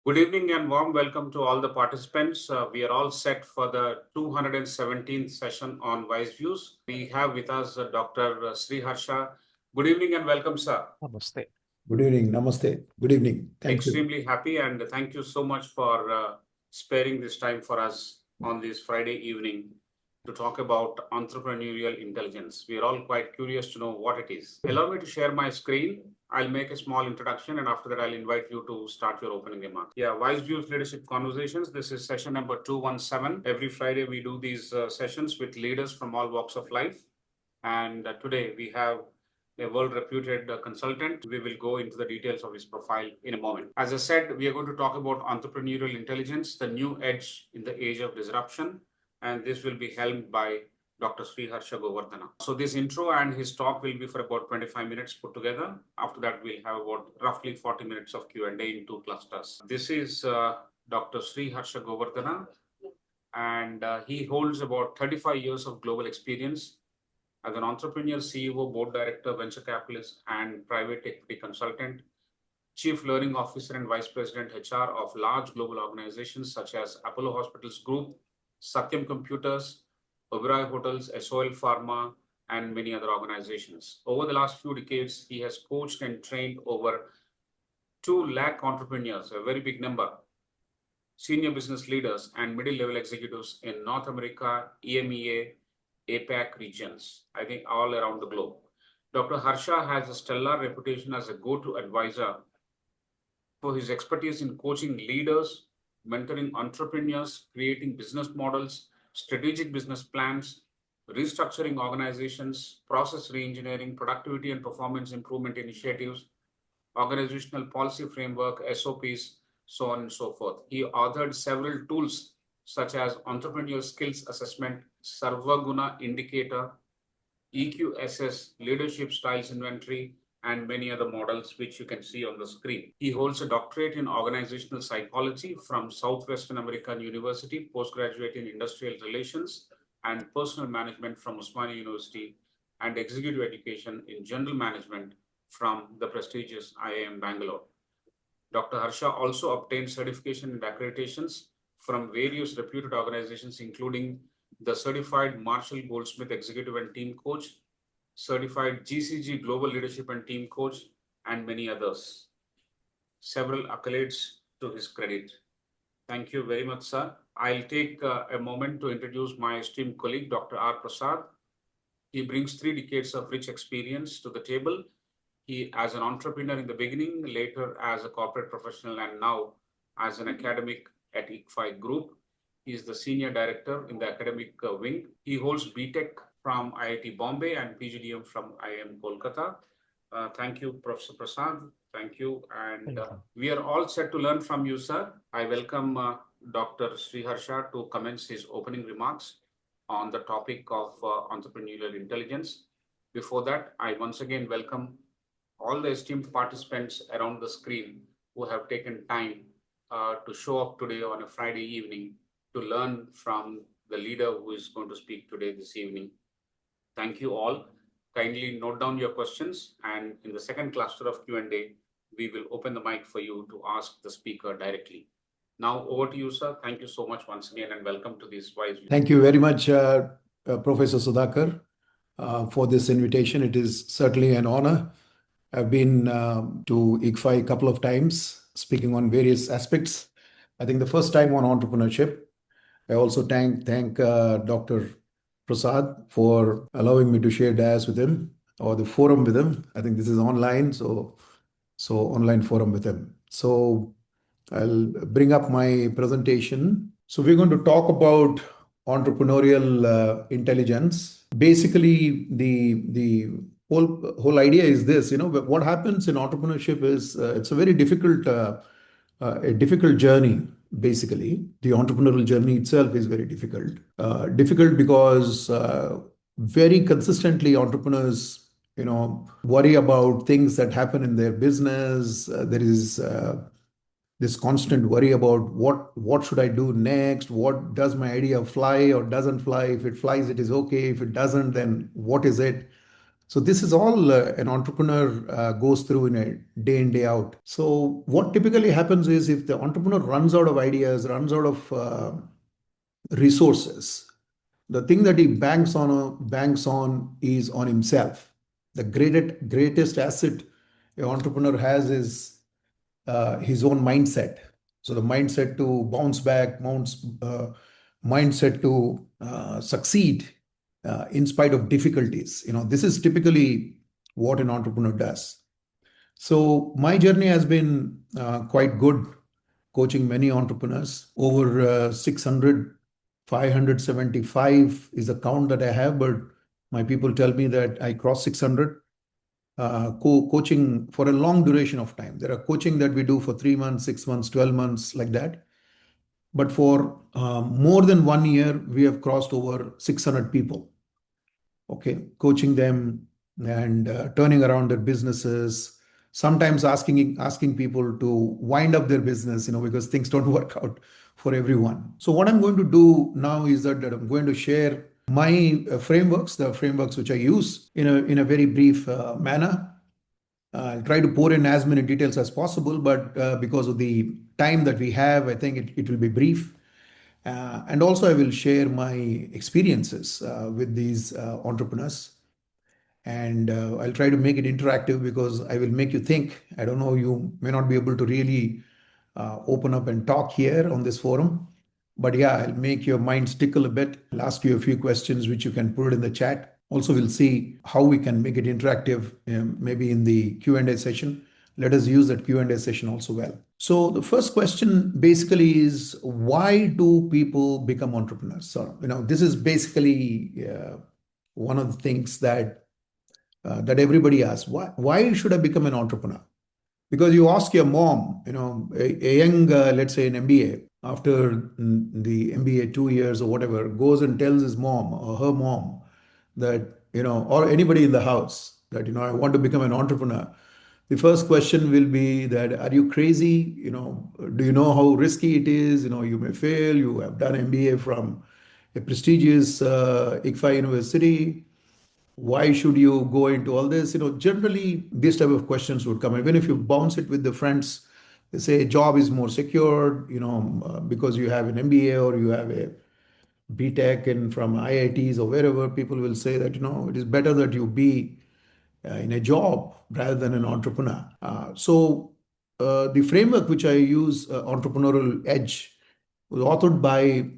Good evening and warm welcome to all the participants. We are all set for the 217th session on WiseViews. We have with us Dr. Sri Harsha. Good evening and welcome, sir. Namaste. Good evening. Namaste. Good evening. Thank you. Extremely happy and thank you so much for sparing this time for us on this Friday evening to talk about entrepreneurial intelligence. We are all quite curious to know what it is. Allow me to share my screen. I'll make a small introduction and after that I'll invite you to start your opening remarks. Yeah, WiseViews Leadership Conversations. This is session number 217. Every Friday we do these sessions with leaders from all walks of life. And today we have a world-reputed consultant. We will go into the details of his profile in a moment. As I said, we are going to talk about entrepreneurial intelligence, the new edge in the age of disruption. And this will be helmed by Dr. Sri Harsha Govardhana. So this intro and his talk will be for about 25 minutes put together. After that, we'll have about roughly 40 minutes of Q&A in two clusters. This is Dr. Sri Harsha Govardhana, and he holds about 35 years of global experience as an entrepreneur, CEO, board director, venture capitalist, and private equity consultant, chief learning officer and vice president HR of large global organizations such as Apollo Hospitals Group, Satyam Computers, Oberoi Hotels, SOL Pharma, and many other organizations. Over the last few decades, he has coached and trained over 2 lakh entrepreneurs, a very big number, senior business leaders and middle-level executives in North America, EMEA, APAC regions, I think all around the globe. Dr. Harsha has a stellar reputation as a go-to advisor for his expertise in coaching leaders, mentoring entrepreneurs, creating business models, strategic business plans, restructuring organizations, process reengineering, productivity and performance improvement initiatives, organizational policy framework, SOPs, so on and so forth. He authored several tools such as Entrepreneurial Skills Assessment, Sarvagnya Indicator, EQSS, Leadership Styles Inventory, and many other models which you can see on the screen. He holds a doctorate in organizational psychology from Southwestern American University, postgraduate in industrial relations and personal management from Osmania University, and executive education in general management from the prestigious IIM Bangalore. Dr. Harsha also obtained certification and accreditations from various reputed organizations, including the Certified Marshall Goldsmith Executive and Team Coach, Certified GCG Global Leadership and Team Coach, and many others. Several accolades to his credit. Thank you very much, sir. I'll take a moment to introduce my esteemed colleague, Dr. R. Prasad. He brings 3 decades of rich experience to the table. He, as an entrepreneur in the beginning, later as a corporate professional, and now as an academic at ICFAI Group. He is the senior director in the academic wing. He holds BTech from IIT Bombay and PGDM from IIM Kolkata. Thank you, Professor Prasad. Thank you. And we are all set to learn from you, sir. I welcome Dr. Sri Harsha to commence his opening remarks on the topic of entrepreneurial intelligence. Before that, I once again welcome all the esteemed participants around the screen who have taken time to show up today on a Friday evening to learn from the leader who is going to speak today this evening. Thank you all. Kindly note down your questions, and in the second cluster of Q&A, we will open the mic for you to ask the speaker directly. Now over to you, sir. Thank you so much once again and welcome to this WiseViews. Thank you very much, Professor Sudhakar, for this invitation. It is certainly an honor. I've been to ICFAI a couple of times, speaking on various aspects. I think the first time on entrepreneurship. I also thank Dr. Prasad for allowing me to share dais with him, or the forum with him. I think this is online, so online forum with him. So I'll bring up my presentation. So we're going to talk about entrepreneurial intelligence. Basically, the whole idea is this. What happens in entrepreneurship is it's a very difficult journey. Basically, the entrepreneurial journey itself is very difficult. Difficult because very consistently entrepreneurs, worry about things that happen in their business. There is this constant worry about what should I do next? What does my idea fly or doesn't fly? If it flies, it is okay. If it doesn't, then what is it? So this is all an entrepreneur goes through in a day in, day out. So what typically happens is if the entrepreneur runs out of ideas, runs out of resources, the thing that he banks on is on himself. The greatest asset an entrepreneur has is his own mindset. So the mindset to bounce back, mindset to succeed in spite of difficulties. This is typically what an entrepreneur does. So my journey has been quite good, coaching many entrepreneurs. Over 600, 575 is the count that I have, but my people tell me that I cross 600. Coaching for a long duration of time. There are coaching that we do for 3 months, 6 months, 12 months, like that. But for more than 1 year, we have crossed over 600 people. Okay, coaching them and turning around their businesses. Sometimes asking people to wind up their business, because things don't work out for everyone. So what I'm going to do now is that I'm going to share my frameworks, the frameworks which I use in a very brief manner. I'll try to pour in as many details as possible, but because of the time that we have, I think it will be brief. And also, I will share my experiences with these entrepreneurs. And I'll try to make it interactive because I will make you think. I don't know, you may not be able to really open up and talk here on this forum. But yeah, I'll make your mind tickle a bit. I'll ask you a few questions which you can put it in the chat. Also, we'll see how we can make it interactive, maybe in the Q&A session. Let us use that Q&A session also well. So the first question basically is, why do people become entrepreneurs? So, this is basically one of the things that everybody asks. Why should I become an entrepreneur? Because you ask your mom, a young, let's say an MBA, after the MBA 2 years or whatever, goes and tells his mom or her mom that, or anybody in the house that, I want to become an entrepreneur. The first question will be that, are you crazy? Do you know how risky it is? You may fail. You have done MBA from a prestigious ICFAI university. Why should you go into all this? Generally, these type of questions would come. Even if you bounce it with the friends, they say job is more secured, because you have an MBA or you have a BTech and from IITs or wherever, people will say that, it is better that you be in a job rather than an entrepreneur. So the framework which I use, Entrepreneurial Edge, was authored by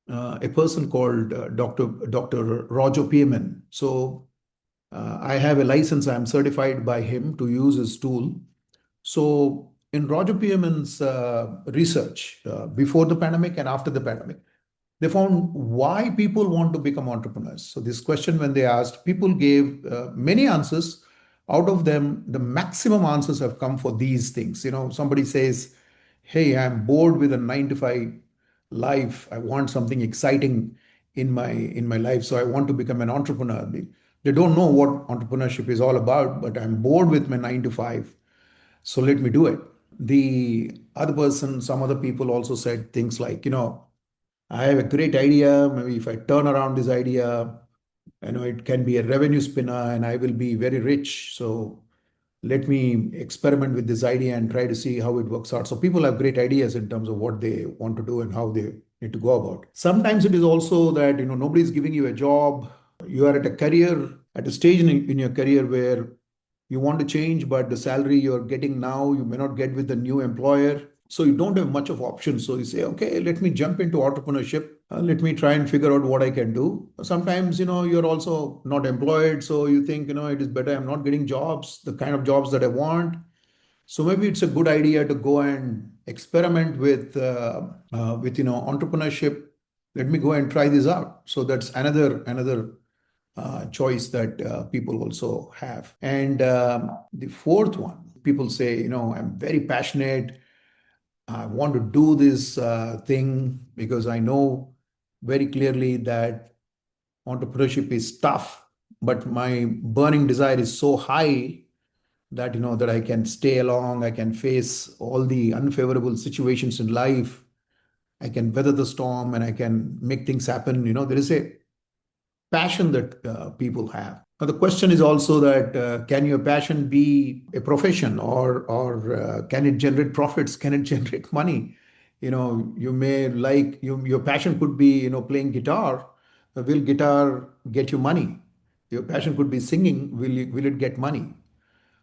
a person called Dr. Roger Pieman. So I have a license. I'm certified by him to use his tool. So in Roger Pieman's research before the pandemic and after the pandemic, they found why people want to become entrepreneurs. So this question, when they asked, people gave many answers. Out of them, the maximum answers have come for these things. Somebody says, "Hey, I'm bored with a 9 to 5 life. I want something exciting in my life, so I want to become an entrepreneur." They don't know what entrepreneurship is all about, but I'm bored with my 9 to 5, so let me do it. The other person, some other people also said things like, I have a great idea. Maybe if I turn around this idea, it can be a revenue spinner and I will be very rich. So let me experiment with this idea and try to see how it works out. So people have great ideas in terms of what they want to do and how they need to go about. Sometimes it is also that, nobody's giving you a job. You are at a stage in your career where you want to change, but the salary you're getting now, you may not get with the new employer. So you don't have much of options. So you say, okay, let me jump into entrepreneurship. Let me try and figure out what I can do. Sometimes, you're also not employed. So you think, it is better. I'm not getting jobs, the kind of jobs that I want. So maybe it's a good idea to go and experiment with entrepreneurship. Let me go and try this out. So that's another choice that people also have. And the fourth one, people say, I'm very passionate. I want to do this thing because I know very clearly that entrepreneurship is tough, but my burning desire is so high that that I can stay along, I can face all the unfavorable situations in life, I can weather the storm, and I can make things happen. There is a passion that people have. Now, the question is also that can your passion be a profession, or can it generate profits? Can it generate money? You may like your passion could be playing guitar. Will guitar get you money? Your passion could be singing. Will it get money?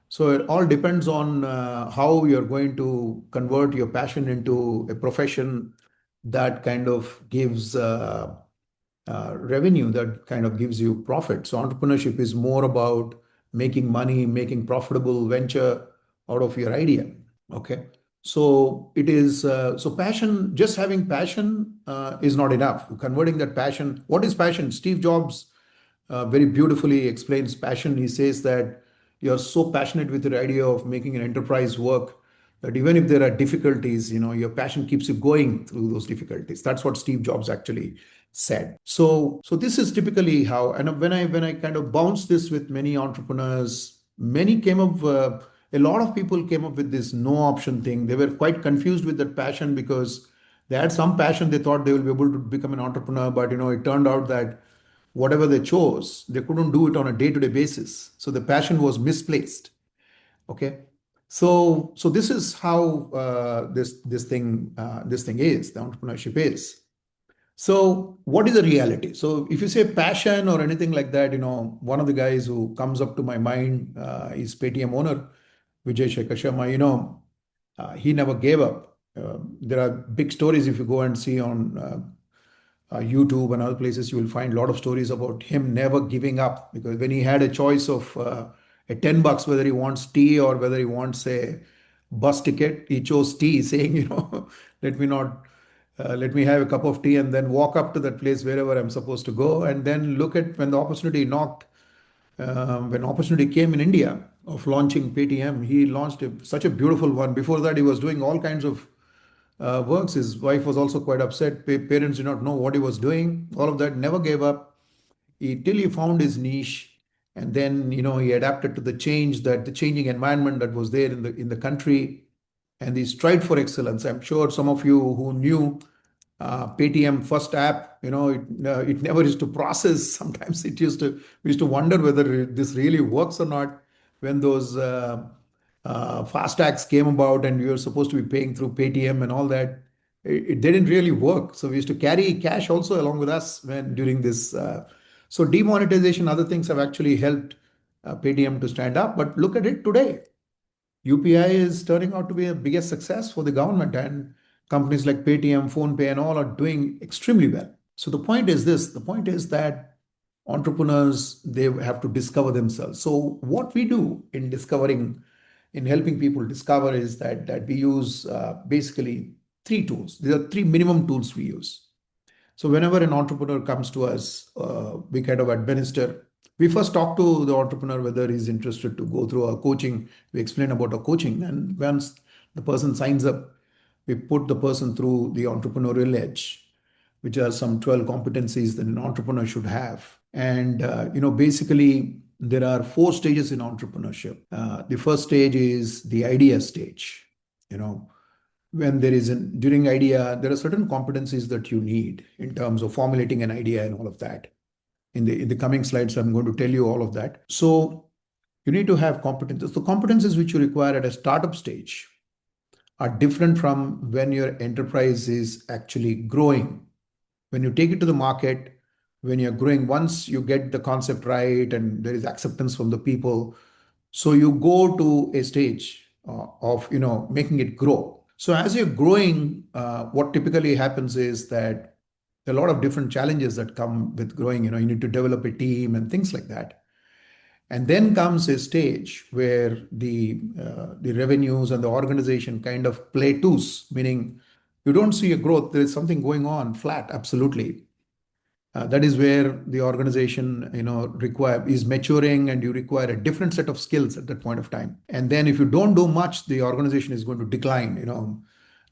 So it all depends on how you're going to convert your passion into a profession that kind of gives revenue, that kind of gives you profit. So entrepreneurship is more about making money, making profitable venture out of your idea. Okay. So it is, so passion, just having passion is not enough. Converting that passion, what is passion? Steve Jobs very beautifully explains passion. He says that you're so passionate with your idea of making an enterprise work that even if there are difficulties, your passion keeps you going through those difficulties. That's what Steve Jobs actually said. So this is typically how, and when I kind of bounce this with many entrepreneurs, many came up, a lot of people came up with this no option thing. They were quite confused with that passion because they had some passion. They thought they will be able to become an entrepreneur, but it turned out that whatever they chose, they couldn't do it on a day-to-day basis. So the passion was misplaced. Okay. So this is how this thing is, the entrepreneurship is. So what is the reality? So if you say passion or anything like that, one of the guys who comes up to my mind is Paytm owner Vijay Shekhar Sharma. He never gave up. There are big stories if you go and see on YouTube and other places. You will find a lot of stories about him never giving up, because when he had a choice of a $10, whether he wants tea or whether he wants a bus ticket, he chose tea, saying, let me not. Let me have a cup of tea and then walk up to that place wherever I'm supposed to go, and then look at when the opportunity knocked. When opportunity came in India of launching Paytm, he launched such a beautiful one. Before that, he was doing all kinds of works. His wife was also quite upset. Parents did not know what he was doing. All of that, never gave up. Till he found his niche, and then he adapted to the changing environment that was there in the country, and he strived for excellence. I'm sure some of you who knew Paytm first app, it never used to process. Sometimes we used to wonder whether this really works or not. When those fast tags came about and we were supposed to be paying through Paytm and all that, it didn't really work. So we used to carry cash also along with us when during this. So demonetization, other things have actually helped Paytm to stand up. But look at it today. UPI is turning out to be a biggest success for the government, and companies like Paytm, PhonePe, and all are doing extremely well. So the point is this: the point is that entrepreneurs, they have to discover themselves. So what we do in discovering, in helping people discover, is that we use basically three tools. There are three minimum tools we use. So whenever an entrepreneur comes to us, we kind of administer. We first talk to the entrepreneur whether he's interested to go through our coaching. We explain about our coaching, and once the person signs up, we put the person through the entrepreneurial edge, which are some 12 competencies that an entrepreneur should have. And basically, there are four stages in entrepreneurship. The first stage is the idea stage. When there is during idea, there are certain competencies that you need in terms of formulating an idea and all of that. In the coming slides, I'm going to tell you all of that. So you need to have competences. The competencies which you require at a startup stage are different from when your enterprise is actually growing. When you take it to the market, when you're growing, once you get the concept right and there is acceptance from the people, so you go to a stage of making it grow. So as you're growing, what typically happens is that there are a lot of different challenges that come with growing. You need to develop a team and things like that. And then comes a stage where the revenues and the organization kind of plateaus, meaning you don't see a growth. There is something going on flat. Absolutely. That is where the organization is maturing, and you require a different set of skills at that point of time. And then if you don't do much, the organization is going to decline.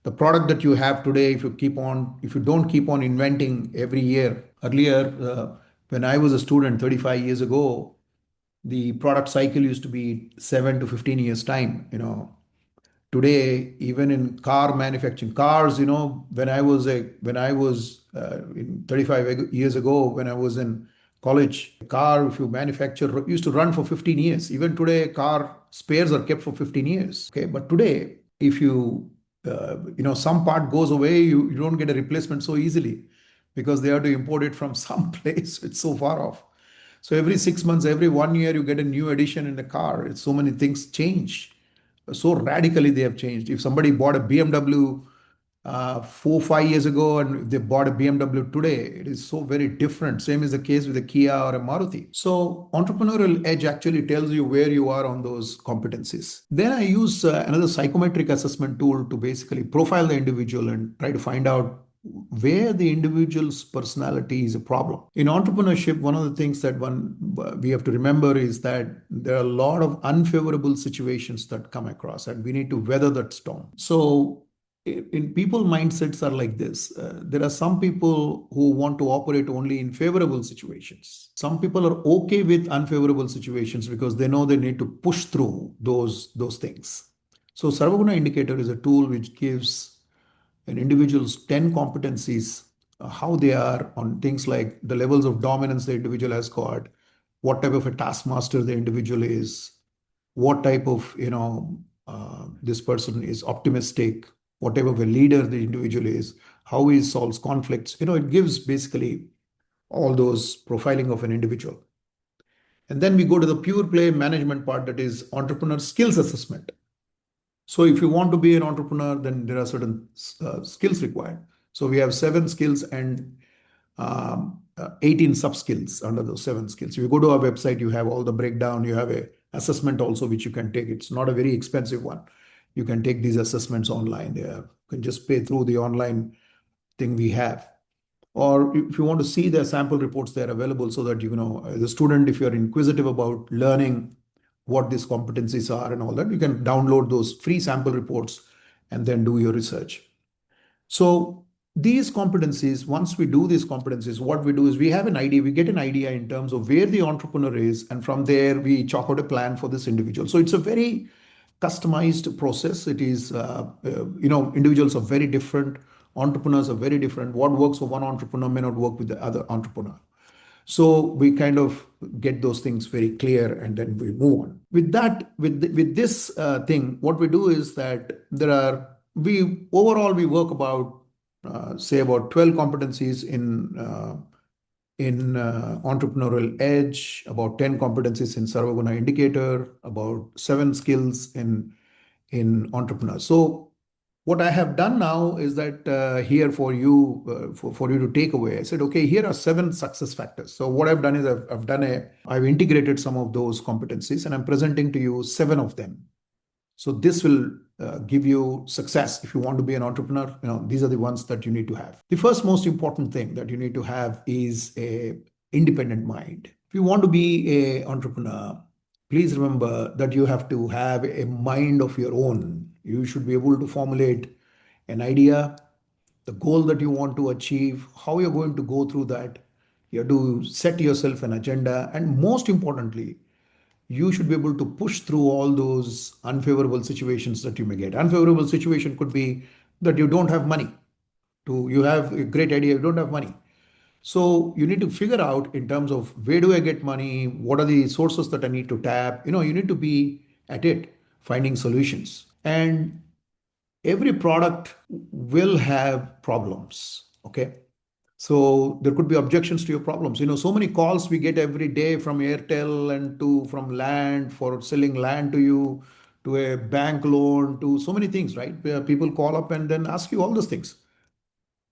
The product that you have today, if you don't keep on inventing every year. Earlier, when I was a student 35 years ago, the product cycle used to be 7 to 15 years time. Today, even in car manufacturing, cars, when I was in 35 years ago, when I was in college. A car, if you manufacture, used to run for 15 years. Even today, car spares are kept for 15 years. Okay, but today, if some part goes away, you don't get a replacement so easily because they have to import it from some place. It's so far off. So every 6 months, every 1 year, you get a new addition in the car. It's so many things change. So radically they have changed. If somebody bought a BMW 4, 5 years ago and if they bought a BMW today, it is so very different. Same is the case with a Kia or a Maruti. So entrepreneurial edge actually tells you where you are on those competencies. Then I use another psychometric assessment tool to basically profile the individual and try to find out where the individual's personality is a problem. In entrepreneurship, one of the things that we have to remember is that there are a lot of unfavorable situations that come across and we need to weather that storm. So in people mindsets are like this. There are some people who want to operate only in favorable situations. Some people are okay with unfavorable situations because they know they need to push through those things. So Sarvagnya indicator is a tool which gives an individual's 10 competencies, how they are on things like the levels of dominance the individual has got, what type of a taskmaster the individual is, what type of, this person is optimistic, what type of a leader the individual is, how he solves conflicts. It gives basically all those profiling of an individual. And then we go to the pure play management part, that is entrepreneur skills assessment. So if you want to be an entrepreneur, then there are certain skills required. So we have 7 skills and 18 sub skills under those 7 skills. If you go to our website, you have all the breakdown. You have a assessment also which you can take. It's not a very expensive one. You can take these assessments online. You can just pay through the online thing we have. Or if you want to see the sample reports, they're available so that, as a student, if you're inquisitive about learning what these competencies are and all that, you can download those free sample reports and then do your research. So these competencies, once we do these competencies, what we do is we have an idea, we get an idea in terms of where the entrepreneur is, and from there we chalk out a plan for this individual. So it's a very customized process. It is, individuals are very different, entrepreneurs are very different. What works for one entrepreneur may not work with the other entrepreneur. So we kind of get those things very clear and then we move on. With that, with this thing, what we do is that we work about, say about 12 competencies in entrepreneurial edge, about 10 competencies in Sarvagnya indicator, about 7 skills in entrepreneur. So what I have done now is that here for you to take away, I said, okay, here are 7 success factors. So what I've done is I've integrated some of those competencies and I'm presenting to you 7 of them. So this will give you success. If you want to be an entrepreneur, these are the ones that you need to have. The first most important thing that you need to have is a independent mind. If you want to be an entrepreneur, please remember that you have to have a mind of your own. You should be able to formulate an idea, the goal that you want to achieve, how you're going to go through that. You have to set yourself an agenda, and most importantly, you should be able to push through all those unfavorable situations that you may get. Unfavorable situation could be that you don't have money. You have a great idea, you don't have money. So you need to figure out in terms of where do I get money? What are the sources that I need to tap? You need to be at it, finding solutions. And every product will have problems. Okay. So there could be objections to your problems. So many calls we get every day from Airtel and from land for selling land to you, to a bank loan, to so many things, right? Where people call up and then ask you all those things.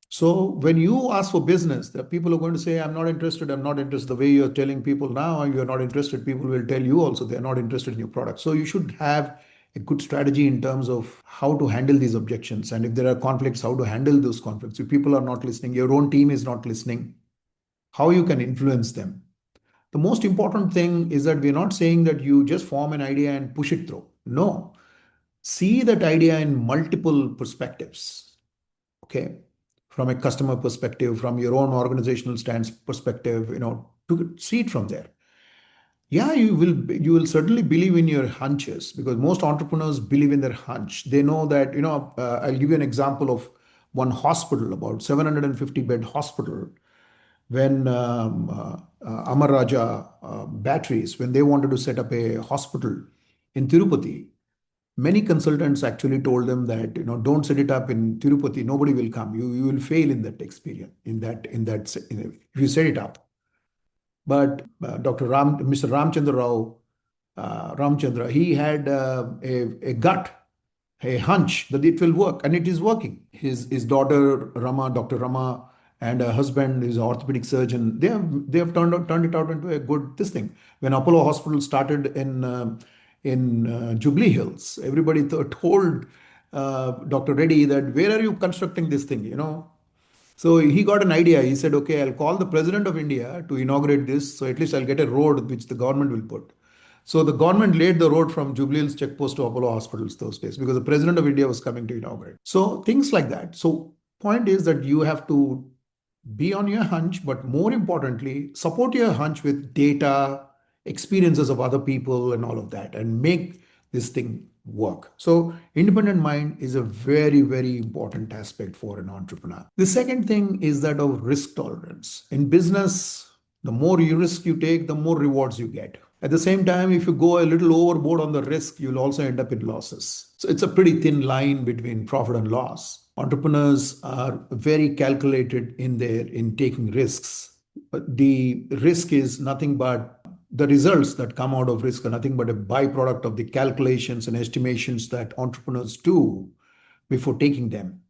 So when you ask for business, the people are going to say, I'm not interested, I'm not interested. The way you're telling people now, you're not interested, people will tell you also they're not interested in your product. So you should have a good strategy in terms of how to handle these objections. And if there are conflicts, how to handle those conflicts. If people are not listening, your own team is not listening, how you can influence them. The most important thing is that we're not saying that you just form an idea and push it through. No, see that idea in multiple perspectives. Okay. From a customer perspective, from your own organizational stance perspective, to see it from there. Yeah, you will certainly believe in your hunches because most entrepreneurs believe in their hunch. They know that, I'll give you an example of one hospital, about 750-bed hospital. when Amar Raja Batteries, when they wanted to set up a hospital in Tirupati, many consultants actually told them that, don't set it up in Tirupati, nobody will come. You will fail in that experience, if you set it up. But Mr. Ramchandra Rao, Ramchandra, he had a gut, a hunch that it will work, and it is working. His daughter Rama, Dr. Rama, and her husband is an orthopedic surgeon. They have turned it out into a good this thing. When Apollo Hospital started in Jubilee Hills, everybody told Dr. Reddy that, where are you constructing this thing? So he got an idea. He said, okay, I'll call the president of India to inaugurate this. So at least I'll get a road which the government will put. So the government laid the road from Jubilee Hills checkpost to Apollo hospitals those days because the president of India was coming to inaugurate. So things like that. So point is that you have to be on your hunch, but more importantly, support your hunch with data, experiences of other people, and all of that, and make this thing work. So independent mind is a very, very important aspect for an entrepreneur. The second thing is that of risk tolerance. In business, the more risk you take, the more rewards you get. At the same time, if you go a little overboard on the risk, you'll also end up in losses. So it's a pretty thin line between profit and loss. Entrepreneurs are very calculated in taking risks. But the risk is nothing but the results that come out of risk are nothing but a byproduct of the calculations and estimations that entrepreneurs do before taking them.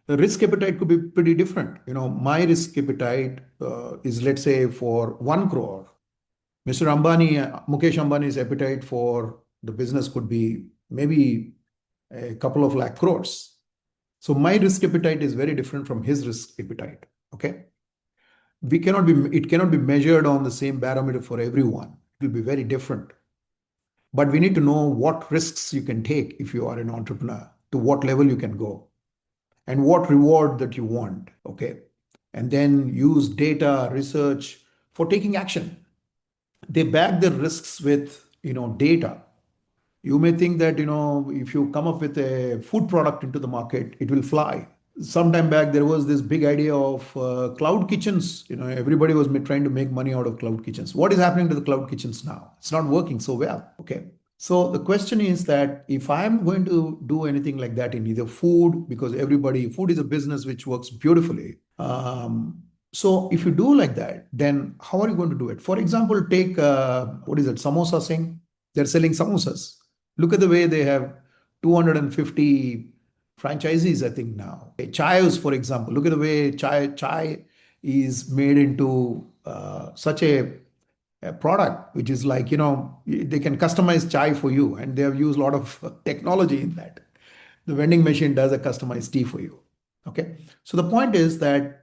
The risk appetite could be pretty different. My risk appetite is, let's say, for 1 crore. Mr. Mukesh Ambani's appetite for the business could be maybe a couple of lakh crores. So my risk appetite is very different from his risk appetite. Okay. It cannot be measured on the same barometer for everyone. It will be very different. But we need to know what risks you can take if you are an entrepreneur, to what level you can go, and what reward that you want. Okay. And then use data, research for taking action. They back their risks with, data. You may think that, if you come up with a food product into the market, it will fly. Sometime back, there was this big idea of cloud kitchens. Everybody was trying to make money out of cloud kitchens. What is happening to the cloud kitchens now? It's not working so well. Okay. So the question is that if I'm going to do anything like that in either food, because food is a business which works beautifully. So if you do like that, then how are you going to do it? For example, take, Samosa Singh. They're selling samosas. Look at the way they have 250 franchisees, I think now. Chayos, for example, look at the way chai is made into such a product, which is like, they can customize chai for you, and they have used a lot of technology in that. The vending machine does a customized tea for you. Okay. So the point is that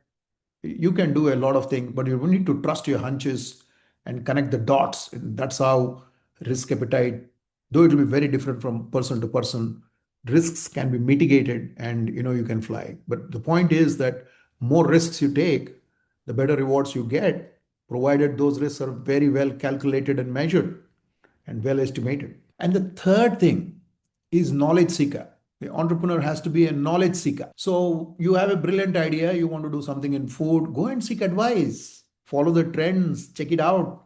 you can do a lot of things, but you need to trust your hunches and connect the dots. And that's how risk appetite, though it will be very different from person to person, risks can be mitigated and you can fly. But the point is that more risks you take, the better rewards you get, provided those risks are very well calculated and measured and well estimated. And the third thing is knowledge seeker. The entrepreneur has to be a knowledge seeker. So you have a brilliant idea, you want to do something in food, go and seek advice, follow the trends, check it out.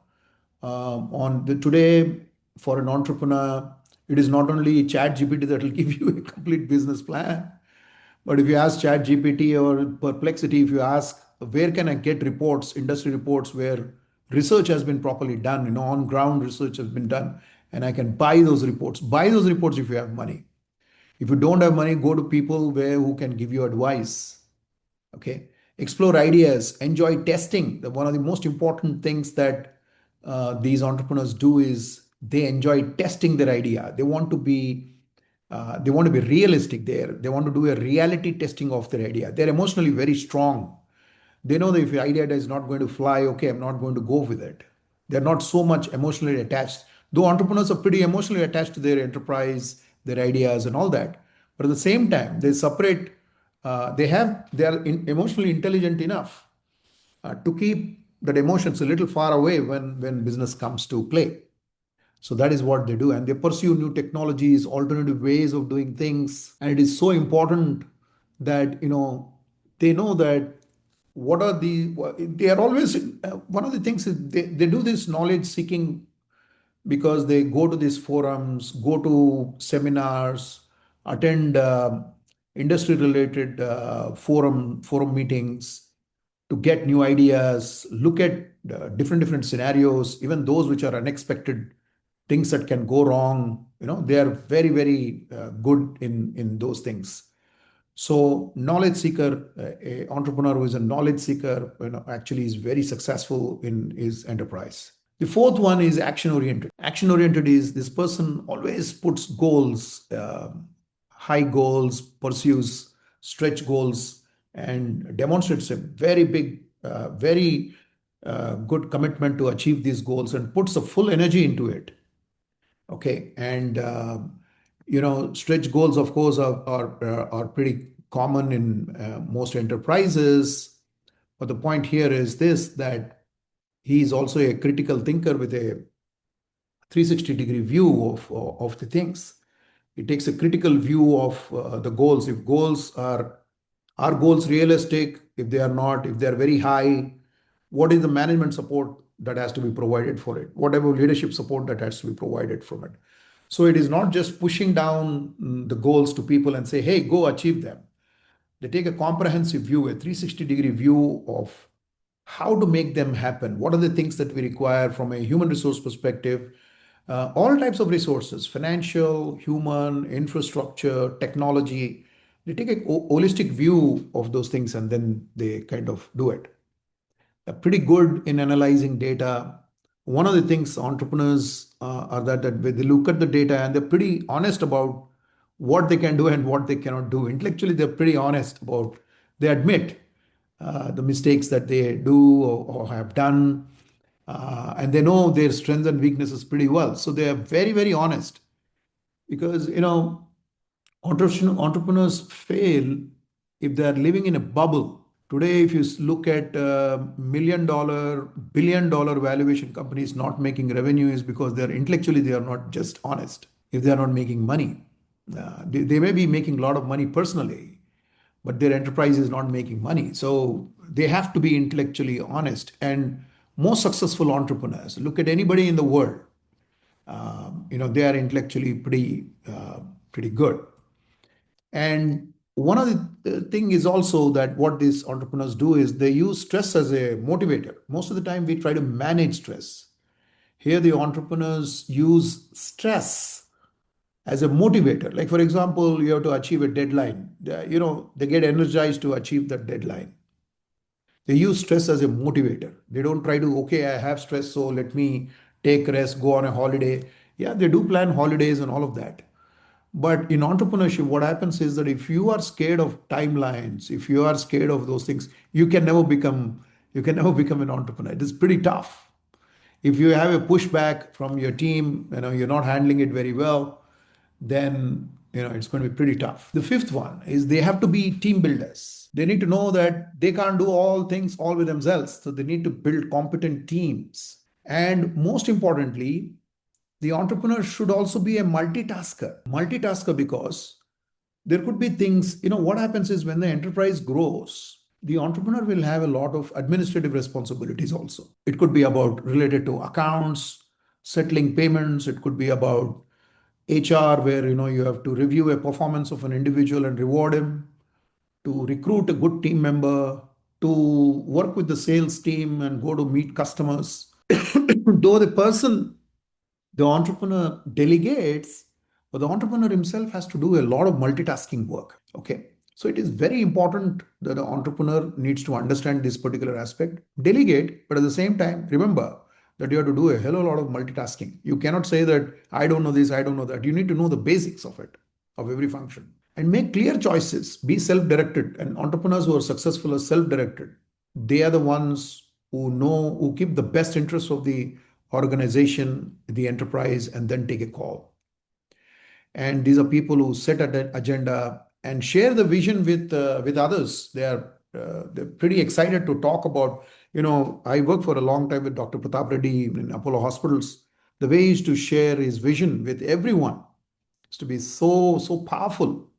Today, for an entrepreneur, it is not only Chat GPT that will give you a complete business plan, but if you ask Chat GPT or Perplexity, if you ask where can I get reports, industry reports where research has been properly done, on ground research has been done, and I can buy those reports. Buy those reports if you have money. If you don't have money, go to people who can give you advice. Okay. Explore ideas, enjoy testing. One of the most important things that these entrepreneurs do is they enjoy testing their idea. They want to be realistic there. They want to do a reality testing of their idea. They're emotionally very strong. They know that if the idea is not going to fly, okay, I'm not going to go with it. They're not so much emotionally attached. Though entrepreneurs are pretty emotionally attached to their enterprise, their ideas, and all that. But at the same time, they separate. They are emotionally intelligent enough to keep that emotions a little far away when business comes to play. So that is what they do. And they pursue new technologies, alternative ways of doing things. And it is so important that, they know that they are always, one of the things is they do this knowledge seeking because they go to these forums, go to seminars, attend industry related forum meetings to get new ideas, look at different scenarios, even those which are unexpected things that can go wrong. They are very good in those things. So knowledge seeker, a entrepreneur who is a knowledge seeker, actually is very successful in his enterprise. The fourth one is action oriented. Action oriented is this person always puts goals, high goals, pursues stretch goals, and demonstrates a very big, very good commitment to achieve these goals and puts the full energy into it. Okay, and stretch goals, of course, are pretty common in most enterprises. But the point here is this, that he is also a critical thinker with a 360-degree view of the things. He takes a critical view of the goals. If goals are goals realistic? If they are not, if they are very high, what is the management support that has to be provided for it? Whatever leadership support that has to be provided from it. So it is not just pushing down the goals to people and say, hey, go achieve them. They take a comprehensive view, a 360-degree view of how to make them happen. What are the things that we require from a human resource perspective? All types of resources, financial, human, infrastructure, technology. They take a holistic view of those things and then they kind of do it. They're pretty good in analyzing data. One of the things entrepreneurs are that they look at the data and they're pretty honest about what they can do and what they cannot do. Intellectually, they're pretty honest about, they admit the mistakes that they do or have done, and they know their strengths and weaknesses pretty well. So they are very honest, because entrepreneurs fail if they are living in a bubble. Today, if you look at $1 million, $1 billion valuation companies not making revenue, is because they are not just honest. If they are not making money, they may be making a lot of money personally, but their enterprise is not making money. So they have to be intellectually honest. And most successful entrepreneurs, look at anybody in the world, they are intellectually pretty good. And one of the thing is also that what these entrepreneurs do is they use stress as a motivator. Most of the time we try to manage stress. Here the entrepreneurs use stress as a motivator. Like, for example, you have to achieve a deadline. They get energized to achieve that deadline. They use stress as a motivator. They don't try to, okay, I have stress, so let me take rest, go on a holiday. Yeah, they do plan holidays and all of that. But in entrepreneurship, what happens is that if you are scared of timelines, if you are scared of those things, you can never become an entrepreneur. It is pretty tough. If you have a pushback from your team, you're not handling it very well, then it's going to be pretty tough. The fifth one is they have to be team builders. They need to know that they can't do all things all with themselves. So they need to build competent teams. And most importantly, the entrepreneur should also be a multitasker. Multitasker because there could be things, what happens is when the enterprise grows, the entrepreneur will have a lot of administrative responsibilities also. It could be about related to accounts, settling payments. It could be about HR, where you have to review a performance of an individual and reward him, to recruit a good team member, to work with the sales team and go to meet customers. Though the entrepreneur delegates, but the entrepreneur himself has to do a lot of multitasking work. Okay. So it is very important that the entrepreneur needs to understand this particular aspect, delegate, but at the same time, remember that you have to do a hell of a lot of multitasking. You cannot say that I don't know this, I don't know that. You need to know the basics of it, of every function, and make clear choices. Be self-directed. And entrepreneurs who are successful are self-directed. They are the ones who keep the best interests of the organization, the enterprise, and then take a call. And these are people who set an agenda and share the vision with others. They're pretty excited to talk about. I worked for a long time with Dr. Pratap Reddy in Apollo Hospitals. The way he used to share his vision with everyone is to be so powerful,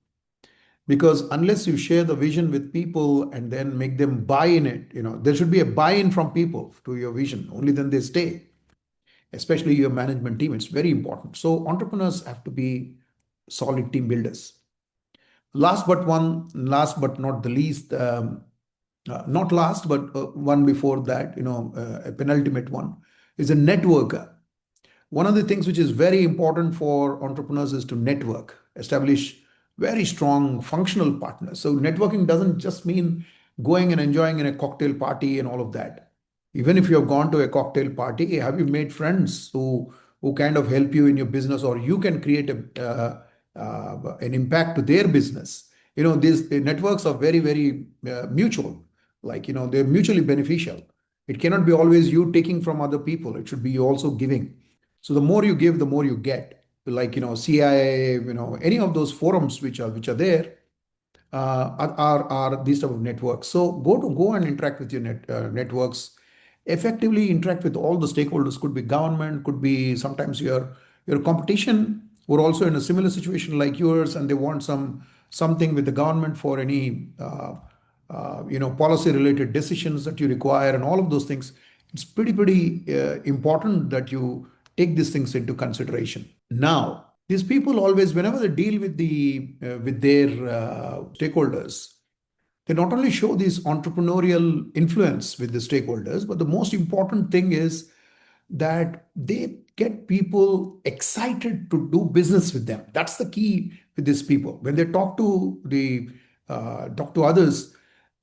Because unless you share the vision with people and then make them buy in it, there should be a buy-in from people to your vision. Only then they stay, especially your management team. It's very important. So entrepreneurs have to be solid team builders. Last but not the least, not last, but one before that, a penultimate one is a networker. One of the things which is very important for entrepreneurs is to network, establish very strong functional partners. So networking doesn't just mean going and enjoying in a cocktail party and all of that. Even if you have gone to a cocktail party, have you made friends who kind of help you in your business, or you can create an impact to their business? These networks are very, very mutual. Like, they're mutually beneficial. It cannot be always you taking from other people. It should be you also giving. So the more you give, the more you get. Like, CIA, any of those forums which are there, are these type of networks. So go and interact with your networks. Effectively interact with all the stakeholders. Could be government, could be sometimes your competition who are also in a similar situation like yours, and they want something with the government for any policy related decisions that you require, and all of those things. It's pretty important that you take these things into consideration. Now, these people always, whenever they deal with their stakeholders, they not only show this entrepreneurial influence with the stakeholders, but the most important thing is that they get people excited to do business with them. That's the key with these people. When they talk to others,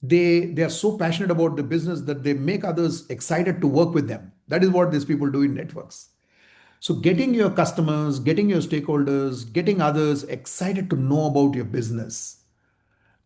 they are so passionate about the business that they make others excited to work with them. That is what these people do in networks. So getting your customers, getting your stakeholders, getting others excited to know about your business.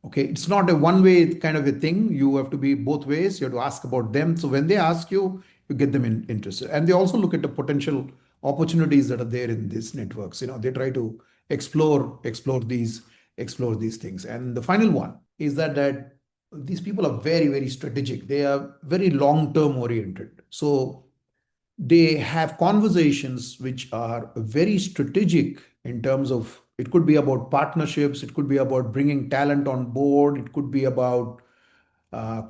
Okay, it's not a one-way kind of a thing. You have to be both ways. You have to ask about them. So when they ask you, you get them interested. And they also look at the potential opportunities that are there in these networks. They try to explore these things. And the final one is that these people are very, very strategic. They are very long-term oriented. So they have conversations which are very strategic in terms of, it could be about partnerships, it could be about bringing talent on board, it could be about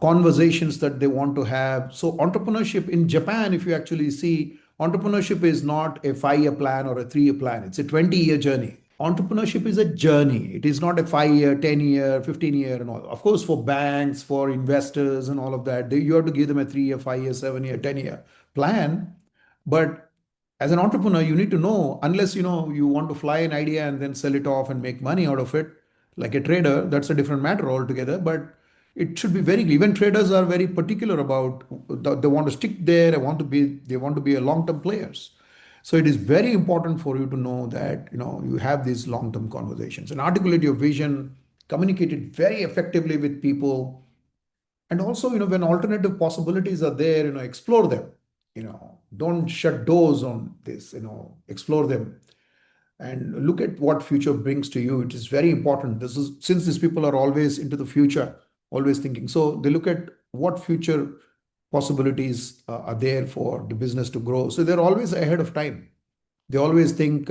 conversations that they want to have. So entrepreneurship in Japan, if you actually see, entrepreneurship is not a 5-year plan or a 3-year plan. It's a 20-year journey. Entrepreneurship is a journey. It is not a 5-year, 10-year, 15-year and all. Of course, for banks, for investors and all of that, you have to give them a 3-year, 5-year, 7-year, 10-year plan. But as an entrepreneur, you need to know, unless you want to fly an idea and then sell it off and make money out of it, like a trader, that's a different matter altogether. But it should be very, even traders are very particular about, they want to stick there, they want to be a long-term players. So it is very important for you to know that you have these long-term conversations and articulate your vision, communicate it very effectively with people. And also, when alternative possibilities are there, explore them. Don't shut doors on this, explore them and look at what future brings to you. It is very important. This is, since these people are always into the future, always thinking. So they look at what future possibilities are there for the business to grow. So they're always ahead of time. They always think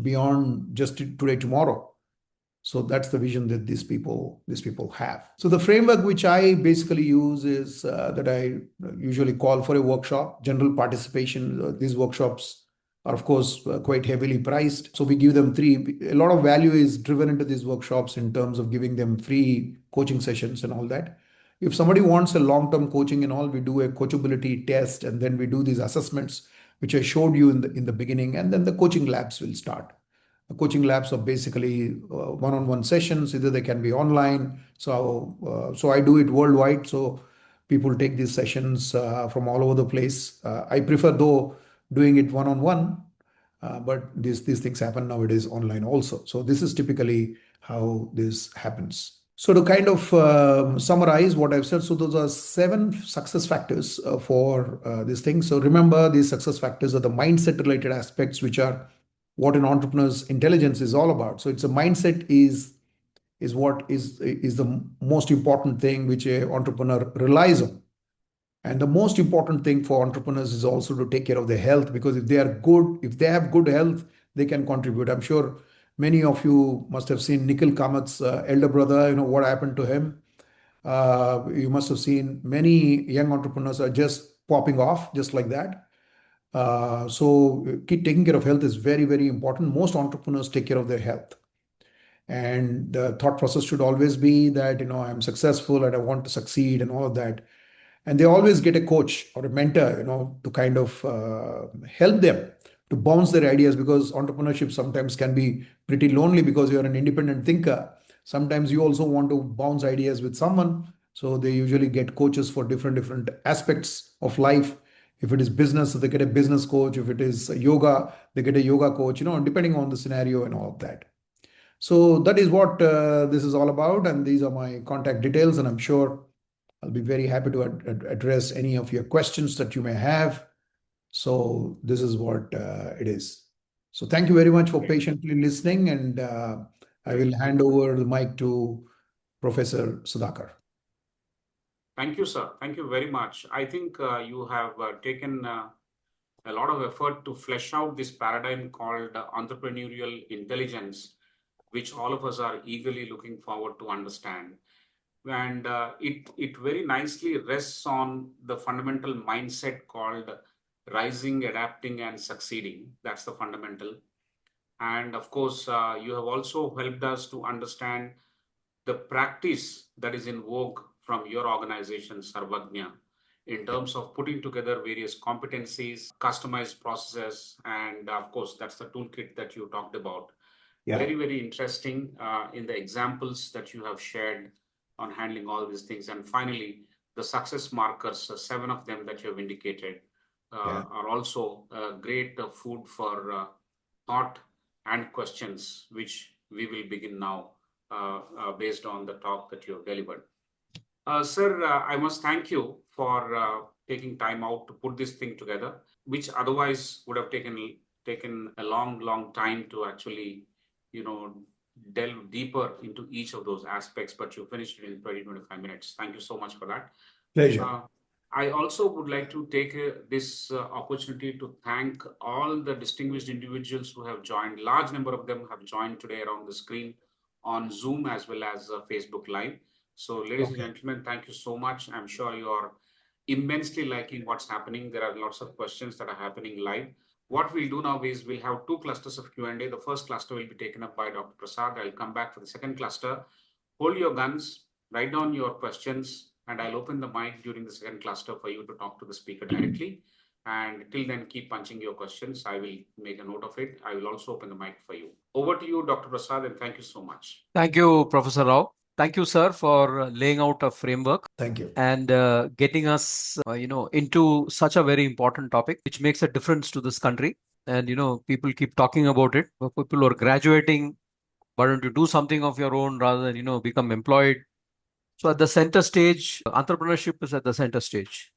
beyond just today, tomorrow. So that's the vision that these people have. So the framework which I basically use is that I usually call for a workshop, general participation. These workshops are, of course, quite heavily priced. So we give them a lot of value is driven into these workshops in terms of giving them free coaching sessions and all that. If somebody wants a long-term coaching and all, we do a coachability test, and then we do these assessments, which I showed you in the beginning, and then the coaching labs will start. Coaching labs are basically one-on-one sessions. Either they can be online. So I do it worldwide. So people take these sessions from all over the place. I prefer though doing it one-on-one, but these things happen nowadays online also. So this is typically how this happens. So to kind of summarize what I've said, so those are 7 success factors for this thing. So remember, these success factors are the mindset related aspects, which are what an entrepreneur's intelligence is all about. So it's a mindset is what is the most important thing which an entrepreneur relies on. And the most important thing for entrepreneurs is also to take care of their health, because if they have good health, they can contribute. I'm sure Many of you must have seen Nikhil Kamat's elder brother, what happened to him. You must have seen many young entrepreneurs are just popping off just like that. So keep taking care of health is very, very important. Most entrepreneurs take care of their health. And the thought process should always be that, I'm successful and I want to succeed and all of that. And they always get a coach or a mentor, to kind of help them to bounce their ideas, because entrepreneurship sometimes can be pretty lonely because you're an independent thinker. Sometimes you also want to bounce ideas with someone. So they usually get coaches for different aspects of life. If it is business, they get a business coach. If it is yoga, they get a yoga coach, depending on the scenario and all of that. So that is what this is all about. And these are my contact details. And I'm sure I'll be very happy to address any of your questions that you may have. So this is what it is. So thank you very much for patiently listening. And I will hand over the mic to Professor Sudhakar. Thank you, sir. Thank you very much. I think you have taken a lot of effort to flesh out this paradigm called entrepreneurial intelligence, which all of us are eagerly looking forward to understand. And it very nicely rests on the fundamental mindset called rising, adapting, and succeeding. That's the fundamental. And of course, you have also helped us to understand the practice that is in vogue from your organization, Sarvagnya, in terms of putting together various competencies, customized processes, and of course, that's the toolkit that you talked about. Yeah. Very, very interesting in the examples that you have shared on handling all these things. And finally, the success markers, 7 of them that you have indicated, are also great food for thought and questions, which we will begin now based on the talk that you have delivered. Sir, I must thank you for taking time out to put this thing together, which otherwise would have taken a long time to actually, delve deeper into each of those aspects, but you finished it in 20-25 minutes. Thank you so much for that. Pleasure. I also would like to take this opportunity to thank all the distinguished individuals who have joined. Large number of them have joined today around the screen on Zoom as well as Facebook Live. So ladies and gentlemen, thank you so much. I'm sure you are immensely liking what's happening. There are lots of questions that are happening live. What we'll do now is we'll have 2 clusters of Q&A. The first cluster will be taken up by Dr. Prasad. I'll come back for the second cluster. Hold your guns, write down your questions, and I'll open the mic during the second cluster for you to talk to the speaker directly. And till then, keep punching your questions. I will make a note of it. I will also open the mic for you. Over to you, Dr. Prasad, and thank you so much. Thank you, Professor Rao. Thank you, sir, for laying out a framework. Thank you. And getting us, into such a very important topic, which makes a difference to this country. And, people keep talking about it. People who are graduating, why don't you do something of your own rather than, become employed? So at the center stage, entrepreneurship is at the center stage.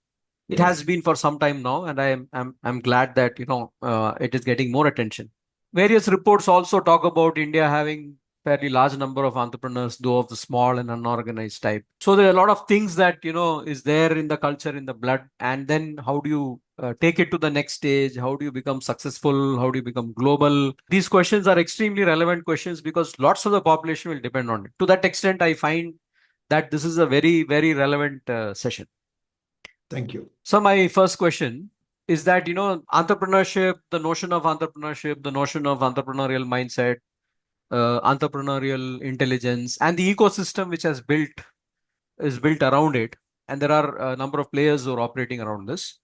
It has been for some time now, and I'm glad that, it is getting more attention. Various reports also talk about India having fairly large number of entrepreneurs, though of the small and unorganized type. So there are a lot of things that, is there in the culture, in the blood. And then how do you take it to the next stage? How do you become successful? How do you become global? These questions are extremely relevant questions because lots of the population will depend on it. To that extent, I find that this is a very, very relevant session. Thank you. So my first question is that, entrepreneurship, the notion of entrepreneurship, the notion of entrepreneurial mindset, entrepreneurial intelligence, and the ecosystem which is built around it. And there are a number of players who are operating around this.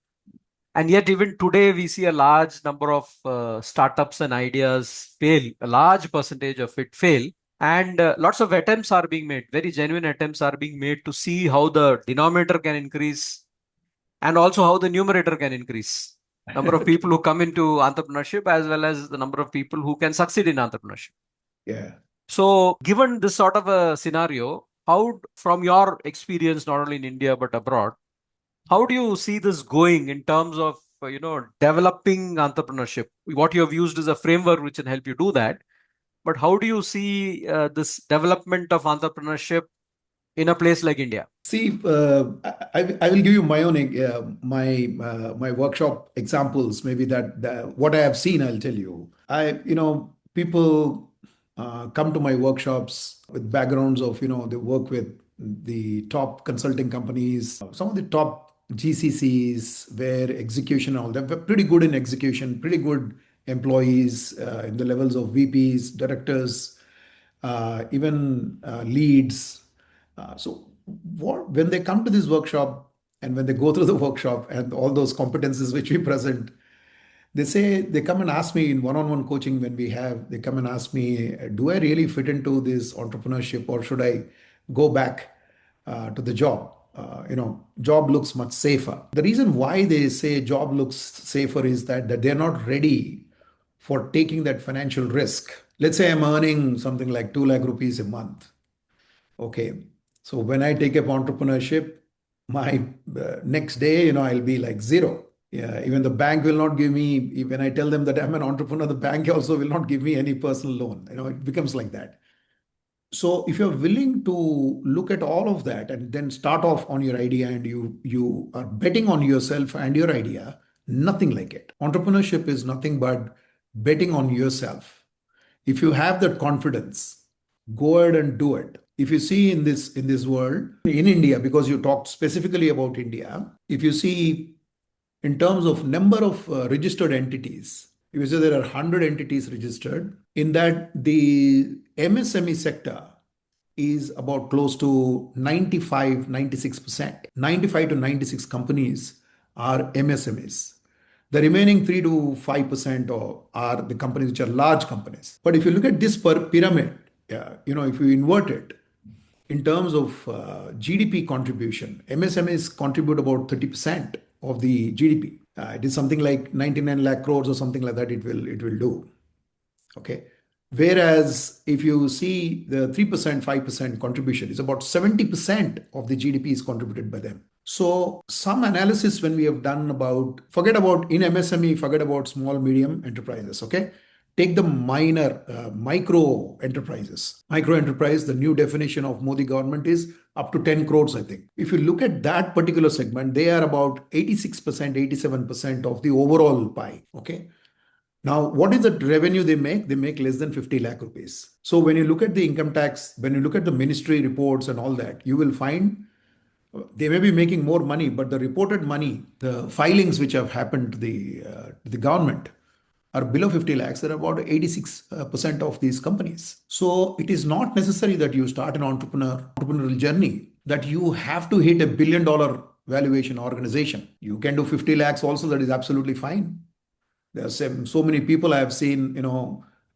And yet even today, we see a large number of startups and ideas fail, a large percentage of it fail. And lots of attempts are being made, very genuine attempts are being made to see how the denominator can increase and also how the numerator can increase. Number of people who come into entrepreneurship as well as the number of people who can succeed in entrepreneurship. Yeah. So given this sort of a scenario, how, from your experience, not only in India, but abroad, how do you see this going in terms of, developing entrepreneurship? What you have used is a framework which can help you do that. But how do you see this development of entrepreneurship in a place like India? See, I will give you my own my workshop examples. Maybe that what I have seen, I'll tell you. People come to my workshops with backgrounds of, they work with the top consulting companies, some of the top GCCs where execution, all that, they're pretty good in execution, pretty good employees in the levels of VPs, directors, even leads. When they come to this workshop and when they go through the workshop and all those competencies which we present, they come and ask me in one-on-one coaching when they come and ask me, do I really fit into this entrepreneurship or should I go back to the job? Job looks much safer. The reason why they say job looks safer is that they're not ready for taking that financial risk. Let's say I'm earning something like 2 lakh rupees a month. Okay. So when I take up entrepreneurship, my next day, I'll be like zero. Yeah, even the bank will not give me, when I tell them that I'm an entrepreneur, the bank also will not give me any personal loan. It becomes like that. So if you're willing to look at all of that and then start off on your idea and you are betting on yourself and your idea, nothing like it. Entrepreneurship is nothing but betting on yourself. If you have that confidence, go ahead and do it. If you see in this world, in India, because you talked specifically about India, if you see in terms of number of registered entities, if you say there are 100 entities registered, in that the MSME sector is about close to 95, 96%. 95 to 96 companies are MSMEs. The remaining 3 to 5% are the companies which are large companies. But if you look at this pyramid, if you invert it, in terms of GDP contribution, MSMEs contribute about 30% of the GDP. It is something like 99 lakh crores or something like that. It will do. Okay. Whereas if you see the 3%, 5% contribution is about 70% of the GDP is contributed by them. So some analysis when we have done forget about in MSME, forget about small, medium enterprises. Okay. Take the micro enterprises. Micro enterprise, the new definition of Modi government is up to 10 crores, I think. If you look at that particular segment, they are about 86%, 87% of the overall pie. Okay. Now, what is the revenue they make? They make less than 50 lakh rupees. So when you look at the income tax, when you look at the ministry reports and all that, you will find they may be making more money, but the reported money, the filings which have happened to the government are below 50 lakhs. There are about 86% of these companies. So it is not necessary that you start an entrepreneurial journey, that you have to hit $1 billion valuation organization. You can do 50 lakhs also, that is absolutely fine. There are so many people I have seen,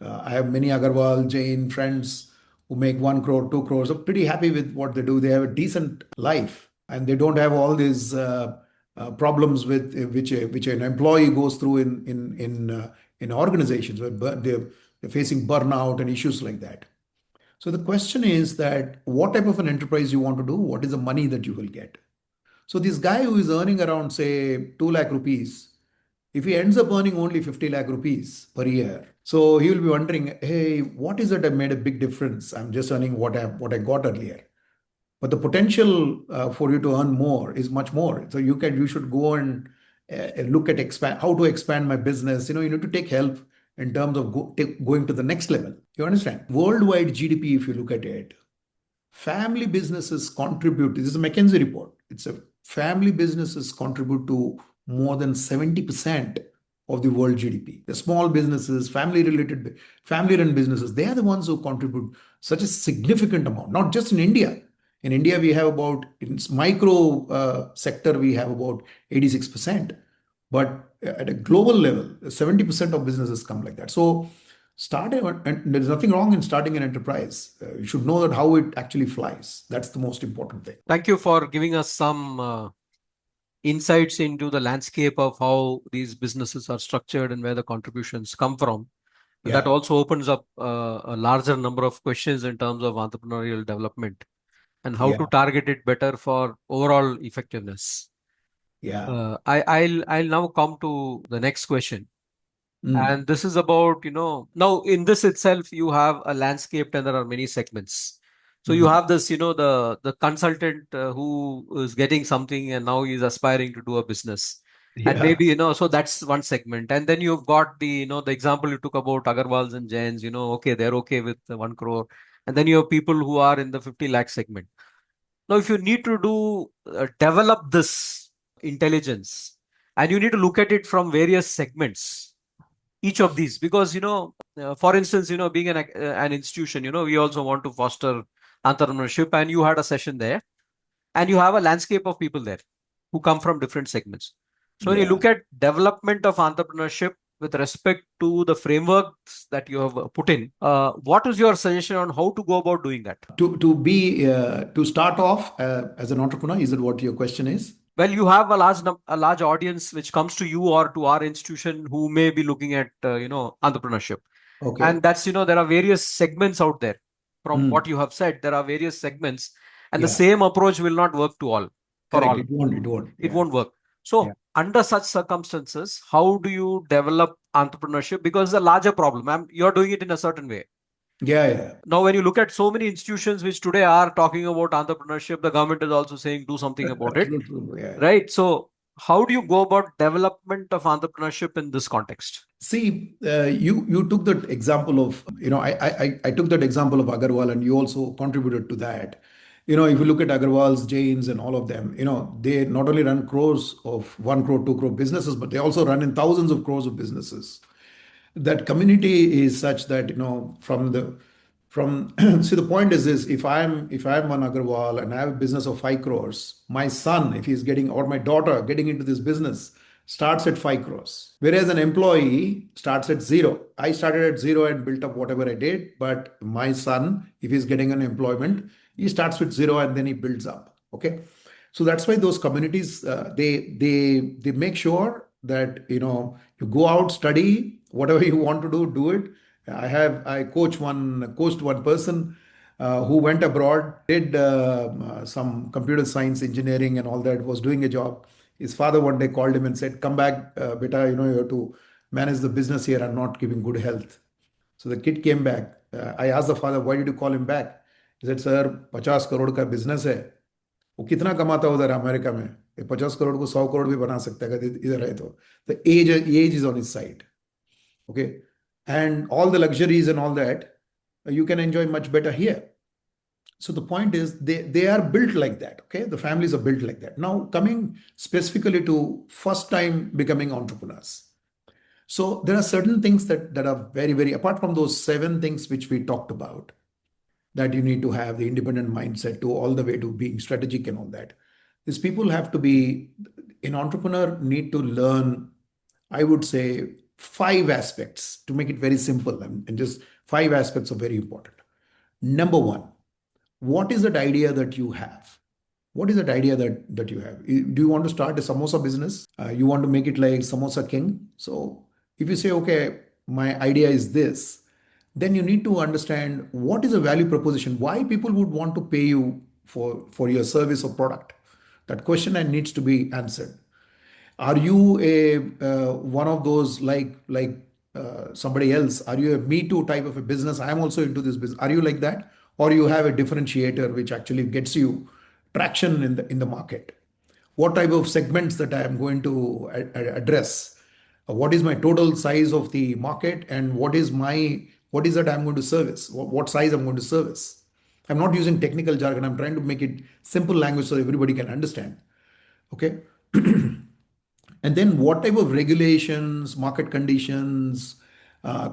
I have many Agarwal, Jain friends who make 1 crore, 2 crores, are pretty happy with what they do. They have a decent life and they don't have all these problems with which an employee goes through in organizations where they're facing burnout and issues like that. So the question is that what type of an enterprise you want to do? What is the money that you will get? So this guy who is earning around, say, 2 lakh rupees, if he ends up earning only 50 lakh rupees per year, so he will be wondering, hey, what is it I made a big difference? I'm just earning what I got earlier. But the potential for you to earn more is much more. So you should go and look at how to expand my business. You need to take help in terms of going to the next level. You understand? Worldwide GDP, if you look at it, family businesses contribute. This is a McKinsey report. It's a family businesses contribute to more than 70% of the world GDP. The small businesses, family-run businesses, they are the ones who contribute such a significant amount, not just in India. In India, we have in micro sector, we have about 86%. But at a global level, 70% of businesses come like that. So and there's nothing wrong in starting an enterprise. You should know that how it actually flies. That's the most important thing. Thank you for giving us some insights into the landscape of how these businesses are structured and where the contributions come from. And that also opens up a larger number of questions in terms of entrepreneurial development and how to target it better for overall effectiveness. I'll now come to the next question. And this is about, now in this itself, you have a landscape and there are many segments. So you have this, the consultant who is getting something and now he's aspiring to do a business. And Yeah. maybe, so that's one segment. And then you've got the example you took about Agarwals and Jains, okay, they're okay with the 1 crore. And then you have people who are in the 50 lakh segment. Now, if you need to develop this intelligence, and you need to look at it from various segments, each of these, because, for instance, being an institution, we also want to foster entrepreneurship, and you had a session there, and you have a landscape of people there who come from different segments. So when you Yeah. look at development of entrepreneurship with respect to the frameworks that you have put in, what is your suggestion on how to go about doing that? To start off as an entrepreneur, is it what your question is? Well, you have a large audience which comes to you or to our institution who may be looking at entrepreneurship, Okay. and that's there are various segments out there. From what Mm. you have said, there are various segments, and the Yeah. same approach will not work for Correct. all. It won't. It won't. It Yeah. won't work. Yeah. So under such circumstances, how do you develop entrepreneurship? Because the larger problem, you're doing it in a certain way. Yeah. Yeah. Now, when you look at so many institutions which today are talking about entrepreneurship, the government is also saying do something about it, True. True. Yeah. right? So how do you go about development of entrepreneurship in this context? See, you took that example of, I took that example of Agarwal, and you also contributed to that. If you look at Agarwal's, Jains, and all of them, they not only run crores of 1 crore, 2 crore businesses, but they also run in thousands of crores of businesses. That community is such that, from see, the point is this: if I'm one Agarwal and I have a business of 5 crores, my son, if he's getting, or my daughter getting into this business, starts at 5 crores, whereas an employee starts at zero. I started at zero and built up whatever I did, but my son, if he's getting an employment, he starts with zero and then he builds up. Okay. So that's why those communities, they make sure that, you go out, study whatever you want to do it. I coached one person who went abroad, did some computer science engineering and all that, was doing a job. His father one day called him and said, "Come back, beta, you have to manage the business here. I'm not giving good health." So the kid came back. I asked the father, "Why did you call him back?" He said, "Sir, 50 crore का business है. वो कितना कमाता है उधर America में, ये 50 करोड़ को 100 करोड़ भी बना सकता है अगर इधर है तो." The age is on his side. Okay. And all the luxuries and all that, you can enjoy much better here. So the point is, they are built like that. Okay. The families are built like that. Now, coming specifically to first time becoming entrepreneurs. So there are certain things that are very, very, apart from those 7 things which we talked about, that you need to have the independent mindset to all the way to being strategic and all that. These people have to be, an entrepreneur need to learn, I would say, 5 aspects to make it very simple. And just 5 aspects are very important. Number 1, what is that idea that you have? What is that idea that you have? Do you want to start a samosa business? You want to make it like Samosa King? So if you say, okay, my idea is this, then you need to understand what is a value proposition, why people would want to pay you for your service or product. That question needs to be answered. Are you a one of those like somebody else? Are you a me too type of a business? I am also into this business. Are you like that, or you have a differentiator which actually gets you traction in the market? What type of segments that I am going to address? What is my total size of the market, and what is that I'm going to service? What size I'm going to service? I'm not using technical jargon. I'm trying to make it simple language so everybody can understand. Okay. And then what type of regulations, market conditions,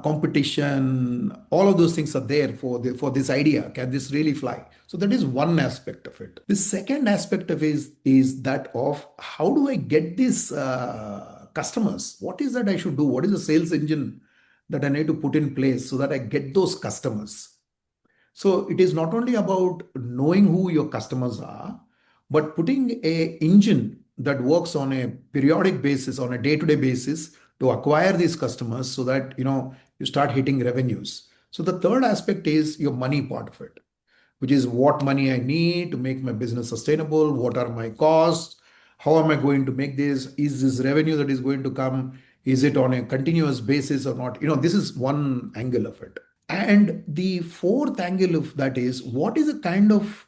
competition, all of those things are there for this idea. Can this really fly? So that is one aspect of it. The second aspect of it is that of how do I get these customers? What is that I should do? What is the sales engine that I need to put in place so that I get those customers? So it is not only about knowing who your customers are, but putting a engine that works on a periodic basis, on a day-to-day basis, to acquire these customers so that you start hitting revenues. So the third aspect is your money part of it, which is what money I need to make my business sustainable, what are my costs, how am I going to make this, is this revenue that is going to come, is it on a continuous basis or not? This is one angle of it. And the fourth angle of that is, what is the kind of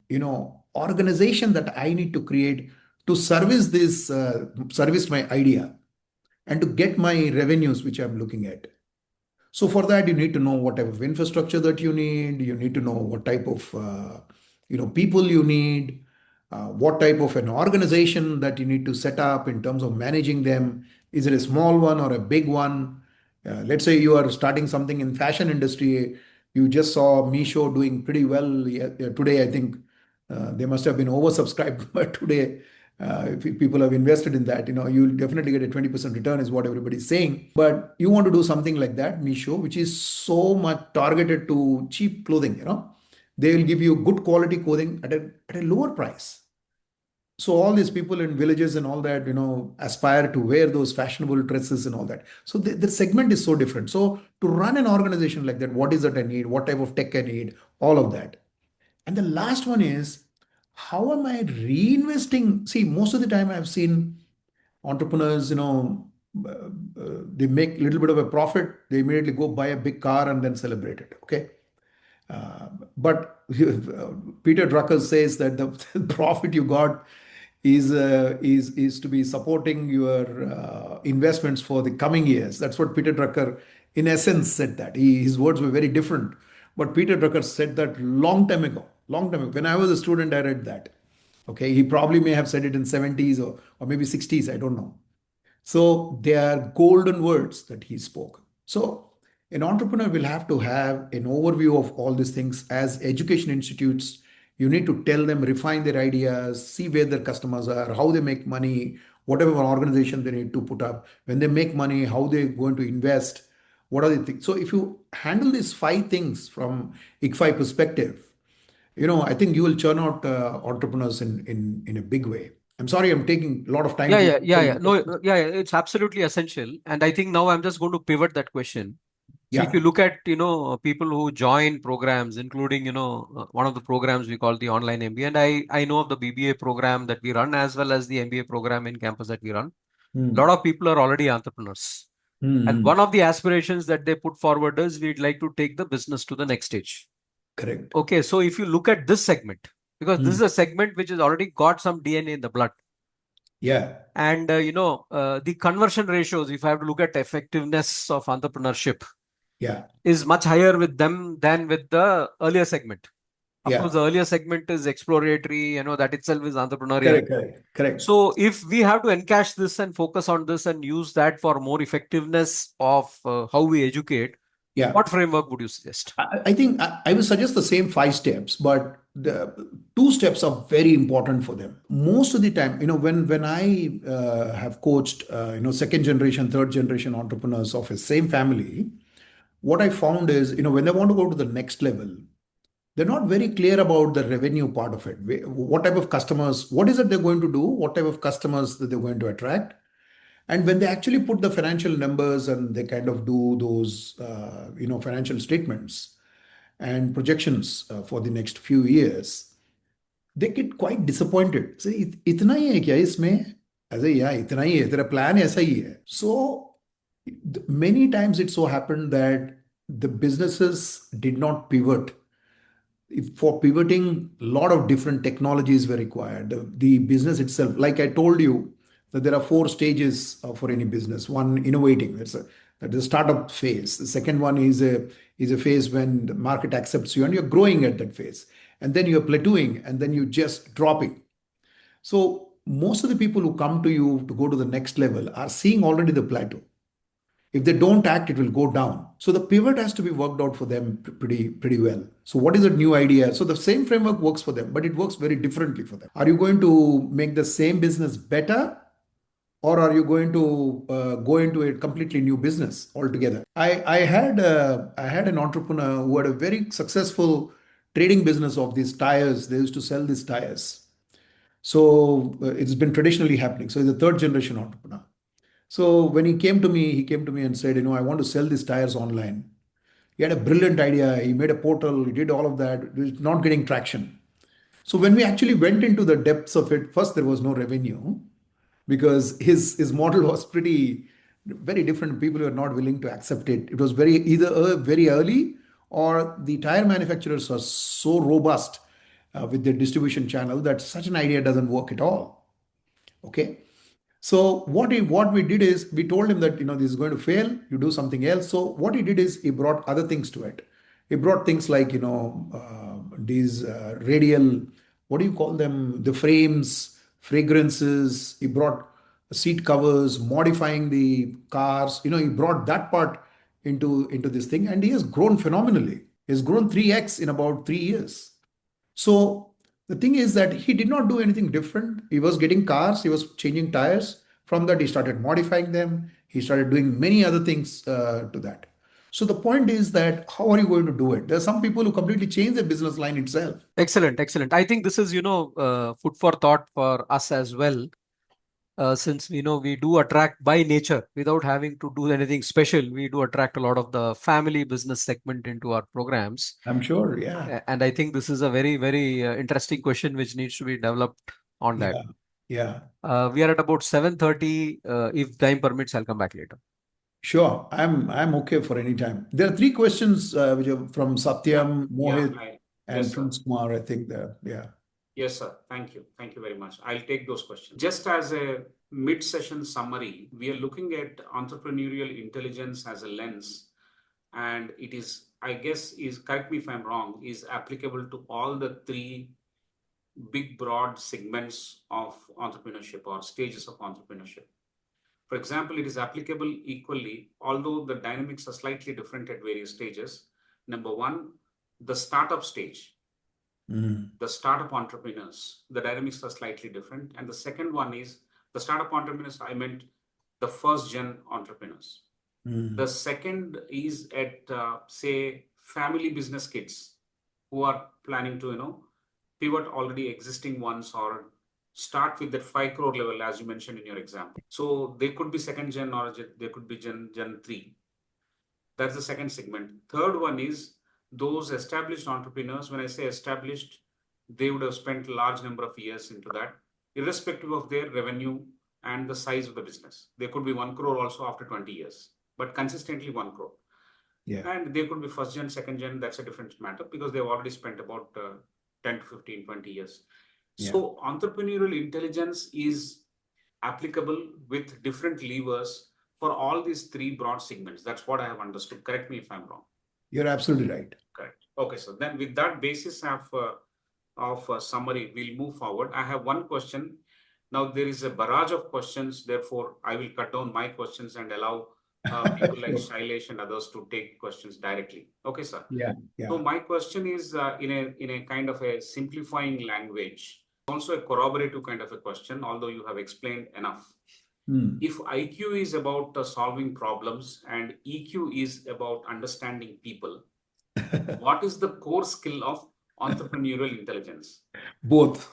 organization that I need to create to service my idea? and to get my revenues, which I'm looking at. So for that, you need to know what type of infrastructure that you need. You need to know what type of people you need, what type of an organization that you need to set up in terms of managing them. Is it a small one or a big one? Let's say you are starting something in fashion industry. You just saw Misho doing pretty well today. I think they must have been oversubscribed, but today if people have invested in that, you'll definitely get a 20% return is what everybody's saying. But you want to do something like that, Misho, which is so much targeted to cheap clothing, they will give you good quality clothing at a lower price. So all these people in villages and all that, aspire to wear those fashionable dresses and all that. So the segment is so different. So to run an organization like that, what is it I need? What type of tech I need? All of that. And the last one is, how am I reinvesting? See, most of the time I've seen entrepreneurs, they make a little bit of a profit, they immediately go buy a big car and then celebrate it. Okay. But Peter Drucker says that the profit you got is to be supporting your investments for the coming years. That's what Peter Drucker, in essence, said that. His words were very different, but Peter Drucker said that long time ago. Long time ago, when I was a student, I read that. Okay, he probably may have said it in 70s or maybe 60s. I don't know. So they are golden words that he spoke. So an entrepreneur will have to have an overview of all these things. As education institutes, you need to tell them, refine their ideas, see where their customers are, how they make money, whatever organization they need to put up. When they make money, how they're going to invest, what are the things. So if you handle these 5 things from ICFAI perspective, I think you will churn out entrepreneurs in a big way. I'm sorry, I'm taking a lot of time Yeah, to yeah, yeah, answer yeah. your No, question. yeah, it's absolutely essential. And I think now I'm just going to pivot that question. See, if you Yeah. look at, people who join programs, including, one of the programs we call the online MBA, and I know of the BBA program that we run as well as the MBA program in campus that we run. A lot Hmm. of people are already entrepreneurs. And Hmm. one of the aspirations that they put forward is we'd like to take the business to the next stage. Correct. Okay, so if you look at this segment, because this Hmm. is a segment which has already got some DNA in the blood, Yeah. and the conversion ratios, if I have to look at effectiveness of entrepreneurship, Yeah. is much higher with them than with the earlier segment. Of course, Yeah. the earlier segment is exploratory, that itself is entrepreneurial. Correct. Correct. Correct. So if we have to encash this and focus on this and use that for more effectiveness of how we educate, Yeah. what framework would you suggest? I think I would suggest the same 5 steps, but the 2 steps are very important for them. Most of the time, when I have coached, second generation, third generation entrepreneurs of the same family, what I found is, when they want to go to the next level, they're not very clear about the revenue part of it. What type of customers, what is it they're going to do? What type of customers that they're going to attract? And when they actually put the financial numbers and they kind of do those, financial statements and projections for the next few years, they get quite disappointed. Say, इतना ही है क्या इसमें? ऐसे yeah, इतना ही है. तेरा plan ऐसा ही है. So many times it so happened that the businesses did not pivot. For pivoting, a lot of different technologies were required. The business itself, like I told you, that there are 4 stages for any business. One, innovating. That is a startup phase. The second one is a phase when the market accepts you and you're growing at that phase. And then you're plateauing and then you just dropping. So most of the people who come to you to go to the next level are seeing already the plateau. If they don't act, it will go down. So the pivot has to be worked out for them pretty well. So what is a new idea? So the same framework works for them, but it works very differently for them. Are you going to make the same business better, or are you going to go into a completely new business altogether? I had an entrepreneur who had a very successful trading business of these tires. They used to sell these tires. So it's been traditionally happening. So he's a third generation entrepreneur. So when he came to me and said, I want to sell these tires online. He had a brilliant idea. He made a portal. He did all of that. It was not getting traction. So when we actually went into the depths of it, first there was no revenue because his model was very different. People were not willing to accept it. It was either very early, or the tire manufacturers are so robust with their distribution channel that such an idea doesn't work at all. Okay. So what we did is we told him that this is going to fail. You do something else. So what he did is he brought other things to it. He brought things like these radial, what do you call them? The frames, fragrances. He brought seat covers, modifying the cars. He brought that part into this thing, and he has grown phenomenally. He's grown 3x in about 3 years. So the thing is that he did not do anything different. He was getting cars, he was changing tires. From that, he started modifying them. He started doing many other things to that. So the point is that how are you going to do it? There are some people who completely change the business line itself. Excellent, excellent. I think this is, food for thought for us as well. Since we do attract by nature without having to do anything special, we do attract a lot of the family business segment into our programs. I'm sure, yeah. And I think this is a very, very interesting question which needs to be developed on that. Yeah. We are at about 7:30. If time permits, I'll come back later. Sure. I'm okay for any time. There are 3 questions which are from Satyam, Mohit, and Yes, from sir. Kumar, I think there. Yeah. Yes, sir. Thank you. Thank you very much. I'll take those questions. Just as a mid-session summary, we are looking at entrepreneurial intelligence as a lens, and it is, I guess, correct me if I'm wrong, is applicable to all the 3 big broad segments of entrepreneurship or stages of entrepreneurship. For example, it is applicable equally, although the dynamics are slightly different at various stages. Number 1, the startup stage. The startup entrepreneurs, the dynamics are slightly different. And the second one is the startup entrepreneurs, I meant the first gen entrepreneurs. The second is at, say, family business kids who are planning to, pivot already existing ones or start with that 5 crore level, as you mentioned in your example. So they could be second gen or they could be gen 3. That's the second segment. Third one is those established entrepreneurs. When I say established, they would have spent a large number of years into that, irrespective of their revenue and the size of the business. They could be 1 crore also after 20 years, but consistently 1 crore. Yeah. And they could be first gen, second gen. That's a different matter because they've already spent about 10 to 15, 20 years. Yeah. So entrepreneurial intelligence is applicable with different levers for all these 3 broad segments. That's what I have understood. Correct me if I'm wrong. You're absolutely right. Correct. Okay, so then with that basis of summary, we'll move forward. I have one question. Now there is a barrage of questions. Therefore, I will cut down my questions and allow people like Shailesh and others to take questions directly. Okay, sir. Yeah. So my question is in a kind of a simplifying language. Also a corroborative kind of a question, although you have explained enough. If IQ is about solving problems and EQ is about understanding people, what is the core skill of entrepreneurial intelligence? Both.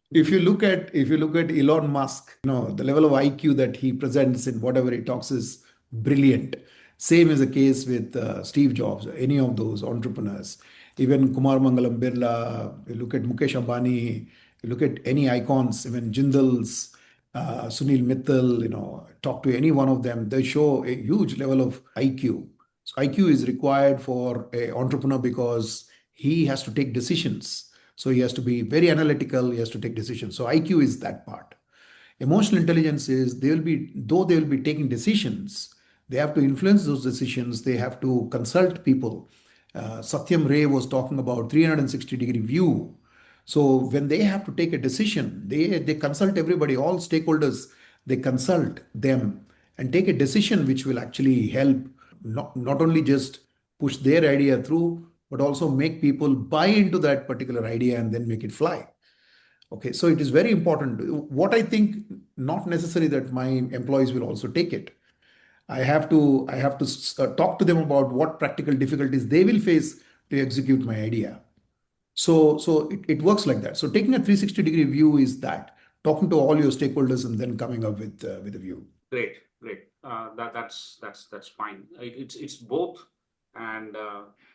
If you look at Elon Musk, the level of IQ that he presents in whatever he talks is brilliant. Same is the case with Steve Jobs, any of those entrepreneurs. Even Kumar Mangalam Birla, you look at Mukesh Ambani, you look at any icons, even Jindal's, Sunil Mittal, talk to any one of them, they show a huge level of IQ. So IQ is required for an entrepreneur because he has to take decisions. So he has to be very analytical, he has to take decisions. So IQ is that part. Emotional intelligence is they will be taking decisions, they have to influence those decisions, they have to consult people. Satyam Ray was talking about 360-degree view. So when they have to take a decision, they consult everybody, all stakeholders, they consult them and take a decision which will actually help not only just push their idea through, but also make people buy into that particular idea and then make it fly. Okay, so it is very important. What I think, not necessary that my employees will also take it. I have to talk to them about what practical difficulties they will face to execute my idea. So it works like that. So taking a 360-degree view is that talking to all your stakeholders and then coming up with a view. Great. That's fine. It's both, and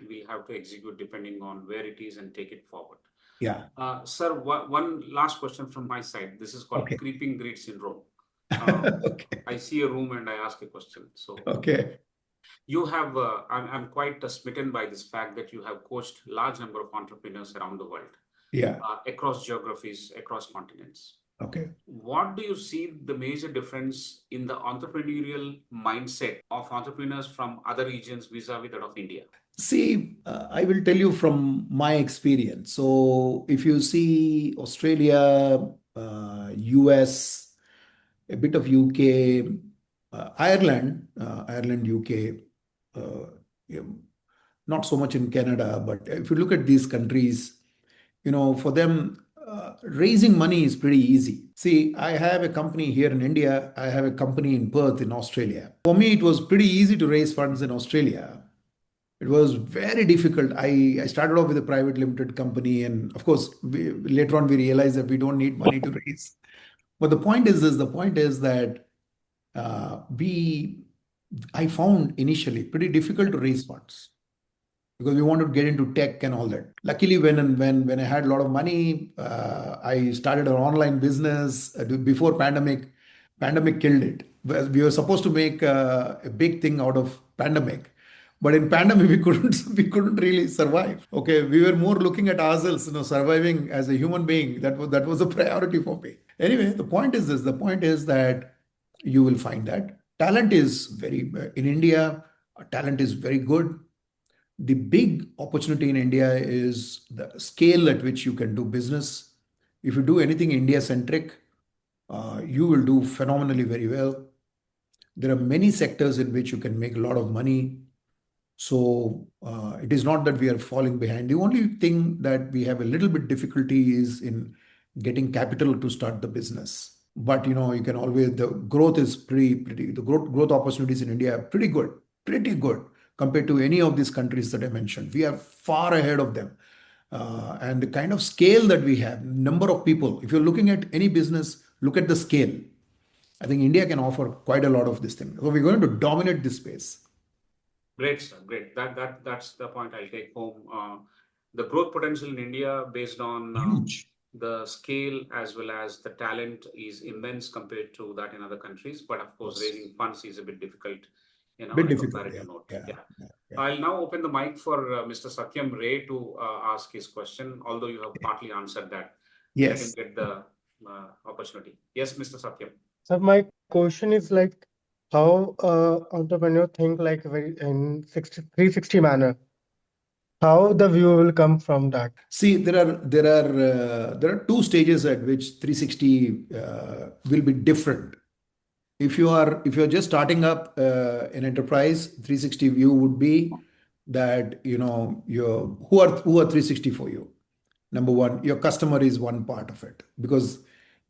we have to execute depending on where it is and take it forward. Yeah. Sir, one last question from my side. This is called creeping greed syndrome. Okay. I see a room and I ask a question. So okay. You have, I'm quite smitten by this fact that you have coached large number of entrepreneurs around the world. Yeah. Across geographies, across continents. Okay. What do you see the major difference in the entrepreneurial mindset of entrepreneurs from other regions vis-a-vis that of India? See, I will tell you from my experience. So, if you see Australia, US, a bit of UK, Ireland, UK, uh, yeah, not so much in Canada, but if you look at these countries, for them, raising money is pretty easy. See, I have a company here in India, I have a company in Perth in Australia. For me, it was pretty easy to raise funds in Australia. It was very difficult. I started off with a private limited company, and of course, later on we realized that we don't need money to raise. But the point is this: the point is that we, I found initially pretty difficult to raise funds because we wanted to get into tech and all that. Luckily, when I had a lot of money, I started an online business before pandemic. Pandemic killed it. We were supposed to make a big thing out of pandemic, but in pandemic we couldn't we couldn't really survive. Okay, we were more looking at ourselves, surviving as a human being. That was a priority for me. Anyway, the point is this: the point is that you will find that talent is very in India. Talent is very good. The big opportunity in India is the scale at which you can do business. If you do anything India centric, you will do phenomenally very well. There are many sectors in which you can make a lot of money. So it is not that we are falling behind. The only thing that we have a little bit difficulty is in getting capital to start the business. But you can always, the growth is pretty the growth opportunities in India are pretty good compared to any of these countries that I mentioned. We are far ahead of them. And the kind of scale that we have, number of people, if you're looking at any business, look at the scale. I think India can offer quite a lot of this thing. So we're going to dominate this space. Great, sir. Great. That's the point I'll take home. The growth potential in India, based on Huge. the scale as well as the talent, is immense compared to that in other countries. But of course, Yes. raising funds is a bit difficult, Bit on a difficult. comparative Yeah. note. Yeah. Yeah. Yeah. Yeah. I'll now open the mic for Mr. Satyam Ray to ask his question, although you have partly answered that. Let him Yes. get the opportunity. Yes, Mr. Satyam. So my question is like how entrepreneur think like very in 360 manner. How the view will come from that. See, there are two stages at which 360 will be different. If you're just starting up an enterprise, 360 view would be that your who are 360 for you. Number one, your customer is one part of it because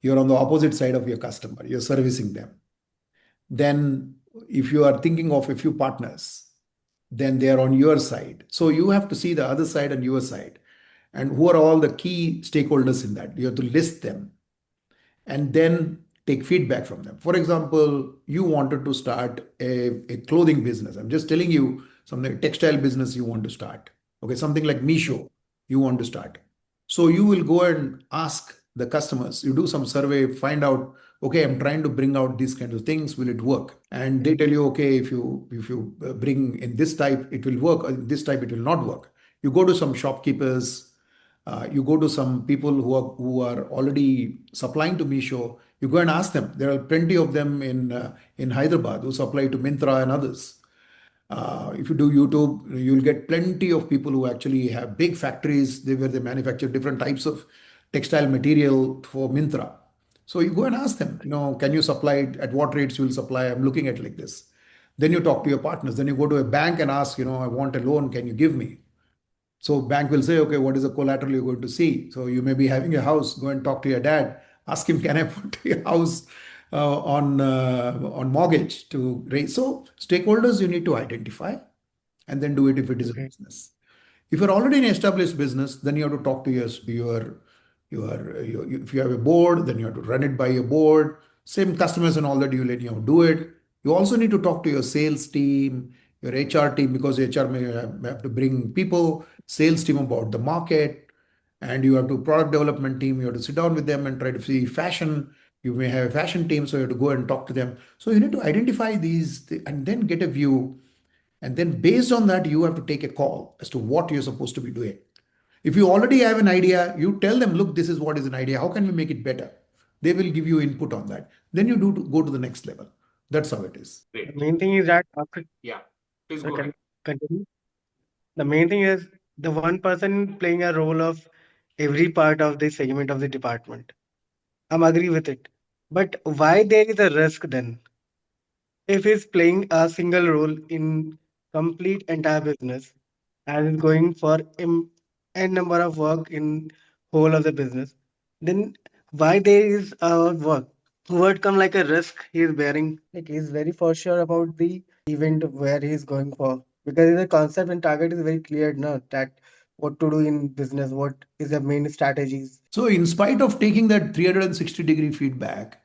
you're on the opposite side of your customer. You're servicing them. Then, if you are thinking of a few partners, then they are on your side. So you have to see the other side and your side. And who are all the key stakeholders in that? You have to list them and then take feedback from them. For example, you wanted to start a clothing business. I'm just telling you something, textile business you want to start. Okay, something like Misho you want to start. So you will go and ask the customers, you do some survey, find out, okay, I'm trying to bring out these kinds of things, will it work? And they tell you, okay, if you bring in this type, it will work, or this type, it will not work. You go to some shopkeepers, you go to some people who are already supplying to Misho. You go and ask them. There are plenty of them in Hyderabad who supply to Mintra and others. If you do YouTube, you'll get plenty of people who actually have big factories where they manufacture different types of textile material for Mintra. So you go and ask them, can you supply it? At what rates you will supply? I'm looking at like this. Then you talk to your partners. Then you go to a bank and ask, I want a loan. Can you give me? So bank will say, okay, what is the collateral you're going to see? So you may be having a house, go and talk to your dad, ask him, can I put your house on mortgage to raise? So stakeholders you need to identify and then do it if it is a Okay. business. If you're already in established business, then you have to talk to your if you have a board, then you have to run it by your board. Same customers and all that, you let do it. You also need to talk to your sales team, your HR team, because HR may have to bring people, sales team about the market, and you have to product development team, you have to sit down with them and try to see fashion. You may have a fashion team, so you have to go and talk to them. So you need to identify these and then get a view. And then based on that, you have to take a call as to what you're supposed to be doing. If you already have an idea, you tell them, look, this is what is an idea. How can we make it better? They will give you input on that. Then you go to the next level. That's how it is. The Great. main thing is that after Yeah, please the go ahead. continue. The main thing is the one person playing a role of every part of the segment of the department. I'm agree with it. But why there is a risk then? If he's playing a single role in complete entire business and is going for n number of work in whole of the business, then why there is a work? Word come like a risk he is bearing. Like he's very for sure about the event where he's going for. Because the concept and target is very clear now that what to do in business, what is the main strategies. So, in spite of taking that 360-degree feedback,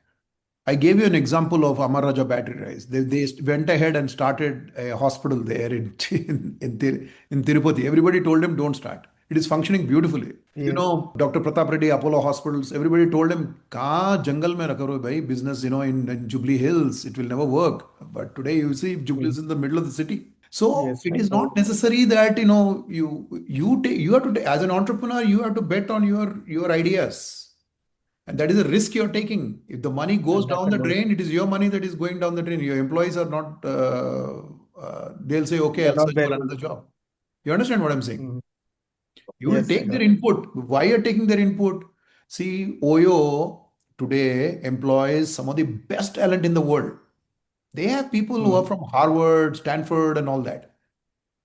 I gave you an example of Amar Raja Battery Rise. They went ahead and started a hospital there in Tirupati. Everybody told him, don't start. It is functioning beautifully. You Yes, know, Dr. Pratap Reddy, Apollo Hospitals, everybody told him, Kahan jungle mein rakha rahe ho bhai, business, in Jubilee Hills, it will never work. But today you see Jubilee yes, is in the middle of the city. So yes, it right, is right. not necessary that, you have to, as an entrepreneur, you have to bet on your ideas. And that is a risk you're taking. If the money goes And that's down a the no. drain, it is your money that is going down the drain. Your employees are not, they'll say, okay, They're I'll not search for bearing. another job. You understand what I'm saying? Mhm. You will Yes, I take their got it. input. Why you're taking their input? See, Oyo today employs some of the best talent in the world. They have people who are Mhm. from Harvard, Stanford, and all that.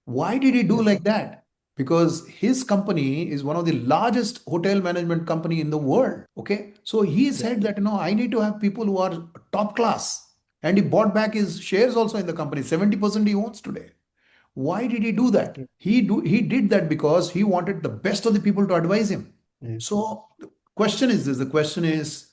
Why did he do Yes, like that? Because his company is one of the largest hotel management company in the world. Okay. So he yes, said that, I need to have people who are top class. And he bought back his shares also in the company. 70% he owns today. Why did he do that? yes, He did that because he wanted the best of the people to advise him. yes, So the question is this, the question is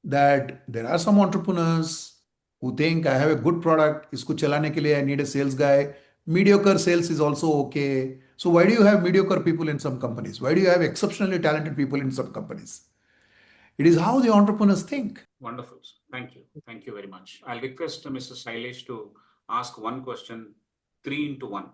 that there are some entrepreneurs who think I have a good product, isko chalane ke liye I need a sales guy. Mediocre sales is also okay. So why do you have mediocre people in some companies? Why do you have exceptionally talented people in some companies? It is how the entrepreneurs think. Wonderful. Thank you. Thank you very much. I'll request Mr. Sailesh to ask one question, three into one.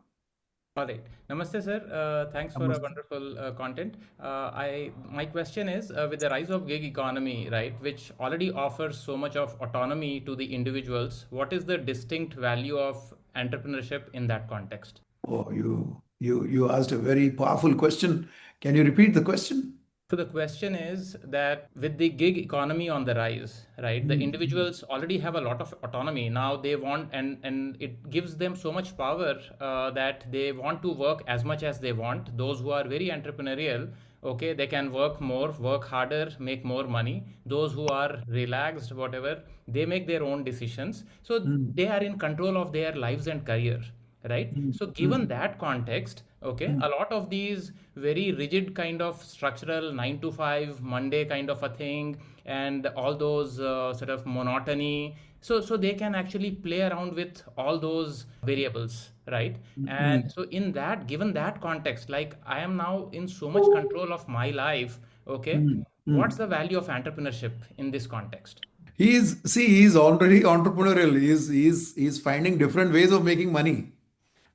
All right. Namaste, sir. Thanks for a wonderful content. My question is, with the rise of gig economy, right, which already offers so much of autonomy to the individuals, what is the distinct value of entrepreneurship in that context? Oh, you asked a very powerful question. Can you repeat the question? So the question is that with the gig economy on the rise, right, the individuals already have a lot of autonomy. Now they want, and it gives them so much power that they want to work as much as they want. Those who are very entrepreneurial, okay, they can work more, work harder, make more money. Those who are relaxed, whatever, they make their own decisions. So Mm, they are in control of their lives and career, right? mm, So given mm, that context, okay, mm, a lot of these very rigid kind of structural 9 to 5 Monday kind of a thing, and all those sort of monotony, so they can actually play around with all those variables, right? And mm, so in that, given that context, like I am now in so much control of my life, okay, mm, what's mm. the value of entrepreneurship in this context? He's already entrepreneurial. He's finding different ways of making money.